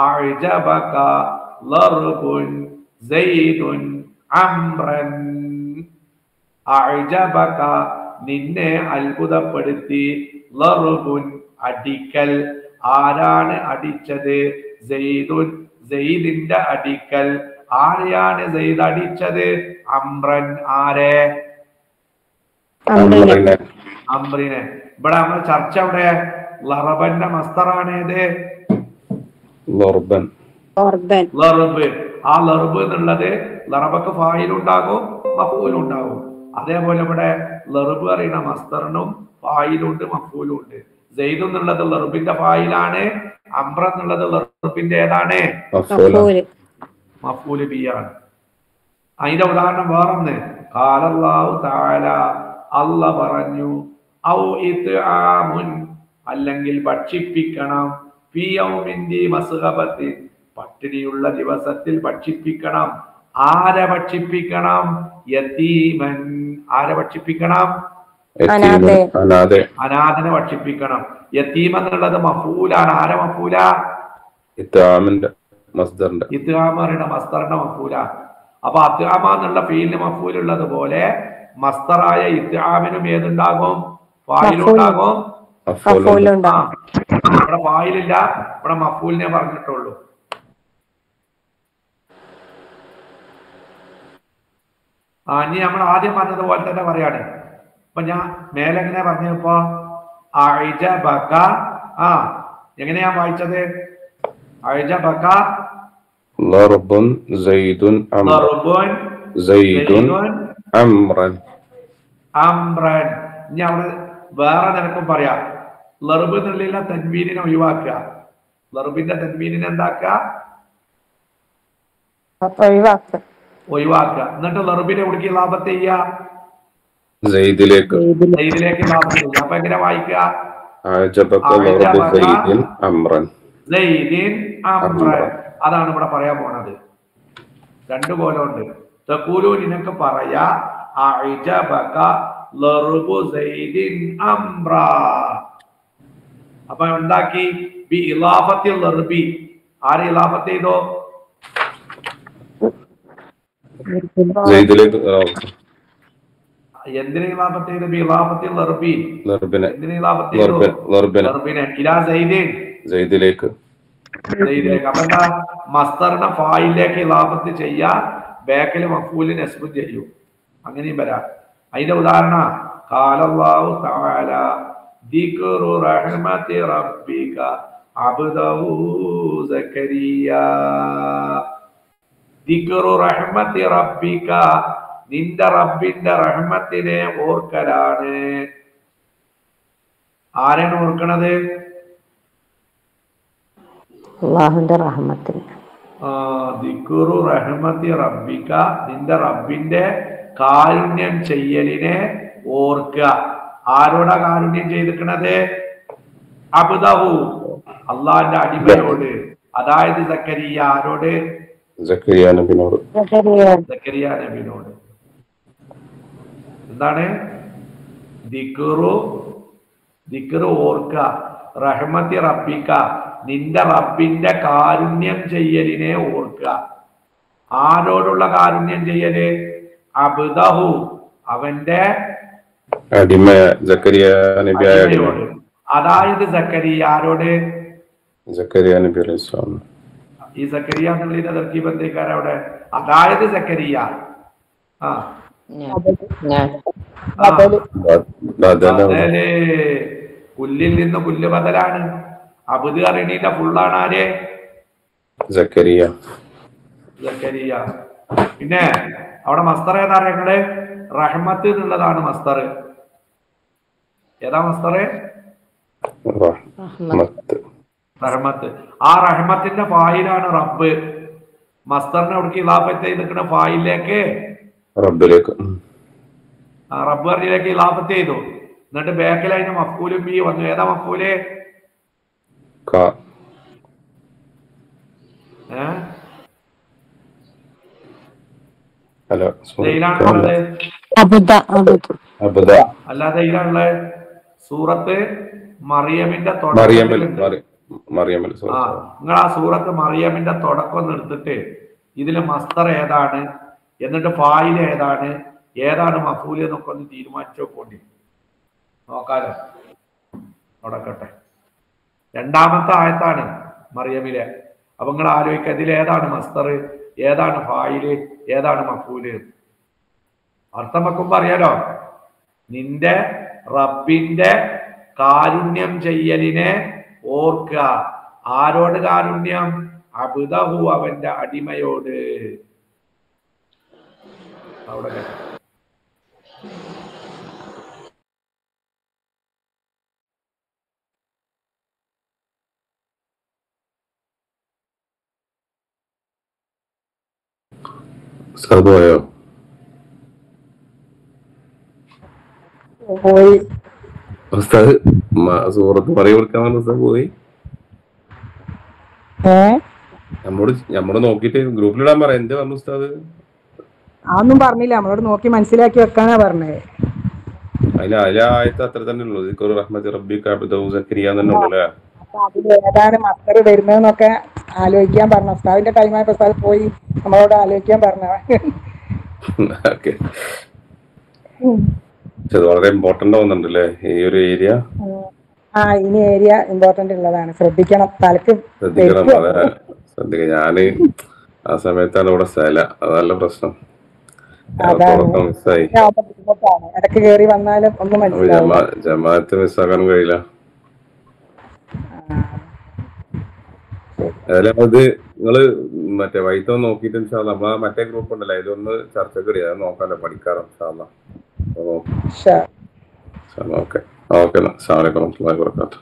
അഅജബക ലർബുൻ സൈദുൻ അംറൻ. അഅജബക, നിന്നെ അത്ഭുതപ്പെടുത്തി. ലർബുൻ, അടിക്കൽ. ആരാണ് അടിച്ചത്? സൈദുൻ, സൈദിന്റെ അടിക്കൽ. ആരെയാണ് സൈദ് അടിച്ചത്? അംറൻ, ആരെ? അംറിനെ. ഇവിടെ നമ്മൾ ചർച്ച ഇവിടെ ലറബന്റെ മസ്തറാണ് ഏത്? ലർബ്. ആ ലർബ് എന്നുള്ളത് ലറബക്ക് ഫായിലുണ്ടാകും മഫ്ഊലുണ്ടാകും. അതേപോലെ ഇവിടെ ലർബ് അറിയുന്ന മസ്തറിനും ഫായിലുണ്ട് മഫ്ഊലും ഉണ്ട്. സെയ്ദ് എന്നുള്ളത് ലർബിന്റെ ഫായിലാണ്. അംറ എന്നുള്ളത് ലർബിന്റെ ഏതാണ്? മഫ്ഊല് ബിയാണ്. അതിന്റെ ഉദാഹരണം വേറൊന്ന്. ഖാലല്ലാഹു തആല, അല്ലാഹ് പറഞ്ഞു. ഔ ഇത്ആമുൻ, അല്ലെങ്കിൽ ഭക്ഷിപ്പിക്കണം. ഫീ യൗമിൻ ദി മസ്ഗബത്തിൻ, പട്ടിണിയുള്ള ദിവസത്തിൽ ഭക്ഷിപ്പിക്കണം. ആരെ ഭക്ഷിപ്പിക്കണം? യതീമൻ, ആരെ ഭക്ഷിപ്പിക്കണം? അനാഥനെ ഭക്ഷിപ്പിക്കണം. യതീം എന്നുള്ളത് മഫ്ഊലാണ്. ആരെ മഫ്ഊല? ഇത്ആമിന്റെ മസ്ദറിന്റെ മഫ്ഊല. അപ്പൊ അത്ആമ എന്നുള്ള ഫീലിന് മഫ്ഊൽ ഉള്ളത് പോലെ മസ്ദറായ ഇത്ആമിനും ഏതുണ്ടാകും? ഫായിലുണ്ടാകും. ഇവിടെ ഫായിലില്ല, ഇവിടെ മഫ്ഊലിനെ പറഞ്ഞിട്ടുള്ളൂ. ഇനി നമ്മൾ ആദ്യം പറഞ്ഞതുപോലെ തന്നെ പറയാണ്. അപ്പൊ ഞാൻ മേലെങ്ങനെ പറഞ്ഞപ്പോ അഅജബക, എങ്ങനെയാ വായിച്ചത്? അഅജബക ലർബുൻ സൈദുൻ അംറൻ. ഇനി അവിടെ വേറെ നിനക്കും പറയാം. ലർബ് എന്നുള്ള തൻവീനിനെ ഒഴിവാക്കുക. ലർബിന്റെ തൻവീനിനെ എന്താക്കുക? ഒഴിവാക്കുക. എന്നിട്ട് ലർബിനെ എവിടേക്ക് ലാഭത്ത് ചെയ്യുക? സെയ്ദിലേക്ക് ലാഭത്ത് ചെയ്യുക. അപ്പൊ എങ്ങനെ വായിക്കുക? അതാണ് ഇവിടെ പറയാൻ പോണത്. രണ്ടു കോലമുണ്ട്. തഖൂലു, നിനക്ക് പറയാ അഅജബക ലർബു സൈദിൻ അംറ. അപ്പൊ ഉണ്ടാക്കി ബി ഇലാഫത്തിൽ ലർബി. ആരെ ഇലാഫത്ത് ചെയ്തോ? എന്തിനെ ഇലാഫത്ത് ചെയ്ത്? ബി ഇലാഫത്തിൽ ലർബി. എന്തിനെ ഇലാഫത്ത് ചെയ്തു? ലർബിനെ ഇലാ സൈദിൻ, സൈദിലേക്ക്. അപ്പൊ എന്താ? മസ്ദറിനെ ഫായിലേക്ക് ഇലാഫത്ത് ചെയ്യാ, ബാക്കിൽ മഫ്ഊലിനെ നസ്ബ് ചെയ്യും. അങ്ങനെയും വരാം. അതിന്റെ ഉദാഹരണം ഖാലല്ലാഹു തആല ദിക്റു റഹ്മത്തി റബ്ബിക അബ്ദഹു സക്കരിയ. ദിക്റു റഹ്മത്തി റബ്ബിക, നിന്റെ റബ്ബിന്റെ റഹ്മത്തിനെ ഓർക്കലാണ്. ആരാണ് ഓർക്കണത്? അല്ലാഹുവിന്റെ റഹ്മത്തിനെ. ദിക്റു റഹ്മത്തി റബ്ബിക, നിന്റെ റബ്ബിന്റെ കാരുണ്യം ചെയ്യലിനെ ഓർക്കുക. ആരോടാ കാരുണ്യം ചെയ്തിരിക്കണത്? അബ്ദഹു, അള്ളാന്റെ അടിമയോട്. അതായത് സക്കരിയ ആരോട്? സക്കരിയ നബിയോട്. സക്കരിയ നബിയോട്. എന്താണ് ദിക്റ് ഓർക്ക, റഹ്മത്തി റബ്ബിക, നിന്റെ റബ്ബിന്റെ കാരുണ്യം ചെയ്യലിനെ ഓർക്കുക. ആരോടുള്ള കാരുണ്യം ചെയ്യല്? അബ്ദഹു, അവന്റെ അടിമ സക്കരിയ നബി അടിമയോട്. അതായത് സക്കരിയ ആരോട്? സക്കരിയ നബി അലൈഹി സ്വലാം. ഈ സക്കരിയ എന്നുള്ളതിന്റെ തർക്കീബ് എന്തേക്കാര അവിടെ? അതായത് സക്കരിയ പുല്ലിൽ നിന്ന് പുല്ല് ബദലാണ്. അബ്ദ് അറിണീന്റെ ഫുള്ളാണ് ആര്? സക്കരിയ. പിന്നെ അവിടെ മസ്തർ ഏതാ അറിയങ്ങള്? റഹ്മത്ത് എന്നുള്ളതാണ് മസ്തർ. ഏതാ മസ്തർ? റഹ്മത്ത്. ആ റഹ്മത്തിന്റെ ഫായിലാണ് റബ്ബ്. മസ്തറിനെ അവിടേക്ക് ഇലാഫത്ത് ചെയ്ത് നിൽക്കുന്ന ഫായിലേക്ക് റബ്ബിലേക്ക്, റബ്ബ് അറിയിലേക്ക് ഇലാഫത്ത് ചെയ്തു. എന്നിട്ട് ബേക്കിൽ അതിന് മഫ്കൂലും ബി വന്നു. ഏതാ മഫ്കൂല്? അല്ലാതെ ഇതിലാണുള്ളത് സൂറത്ത് മറിയമിന്റെ നിങ്ങൾ ആ സൂറത്ത് മറിയമിന്റെ തുടക്കം ഒന്ന് എടുത്തിട്ട് ഇതില് മസ്തർ ഏതാണ്, എന്നിട്ട് ഫായിൽ ഏതാണ്, ഏതാണ് മഫൂല് എന്നൊക്കെ ഒന്ന് തീരുമാനിച്ചു നോക്കോണ്ടി. നോക്കാലോ, തുടക്കട്ടെ. രണ്ടാമത്തെ ആയത്താണ് മറിയമിലെ. അപ്പൊ നിങ്ങൾ ആലോചിക്കുക, ഇതിൽ ഏതാണ് മസ്തർ, ഏതാണ് ഫായില്, ഏതാണ് മഫൂല്? അർത്ഥം വെക്കുമ്പോ അറിയാലോ. നിന്റെ റബ്ബിന്റെ കാരുണ്യം ചെയ്യലിനെ ഓർക്കുക. ആരോട് കാരുണ്യം? അബ്ദഹു, അവന്റെ അടിമയോട്. അവിടെ പോയോ? പോയി. സൂറത്ത് മറിയം പോയി. നമ്മോട് നോക്കിട്ട് ഗ്രൂപ്പിലിടാൻ പറയാം. എന്ത് പറഞ്ഞു ഉസ്താദ്? അതൊന്നും പറഞ്ഞില്ല, നമ്മളോട് നോക്കി മനസ്സിലാക്കി വെക്കാനാ പറഞ്ഞത്. അതിന് ആയത്ത് അത്ര തന്നെ ഉള്ളൂ. ഏതാണ് മസ്തർ വരുന്നതെന്നൊക്കെ ആലോചിക്കാൻ പറഞ്ഞു. ഉസ്താദിന്റെ ടൈമായപ്പോ ഉസ്താദ് പോയി നമ്മളോട് ആലോചിക്കാൻ പറഞ്ഞ. വളരെ ഇമ്പോർട്ടന്റ് ആവുന്നുണ്ടല്ലേ ഈ ഒരു ഏരിയ. ഇനി ഏരിയ ഇമ്പോർട്ടന്റ് ഉള്ളതാണ്, ശ്രദ്ധിക്കണം. തലക്ക് ശ്രദ്ധിക്കണം. ഞാന് ആ സമയത്താണ് ഇവിടെ സ്ഥല, അതല്ല പ്രശ്നം. ഇടക്ക് കയറി വന്നാലും ഒന്നും മനസ്സിലാവും. ജമാഅത്ത് മിസ്സാക്കാനും കഴിയില്ല. ഏതായാലും അത് നിങ്ങള് മറ്റേ വൈകിട്ട് നോക്കിയിട്ട് നമ്മളാ മറ്റേ ഗ്രൂപ്പ് ഉണ്ടല്ലോ, ഇതൊന്ന് ചർച്ചക്ക് ഇടുക. അത് നോക്കാലോ, പഠിക്കാറോ. ഓക്കെ. അസ്സലാമു അലൈക്കും വറഹ്മത്തുള്ളാഹി വബറകാതുഹു.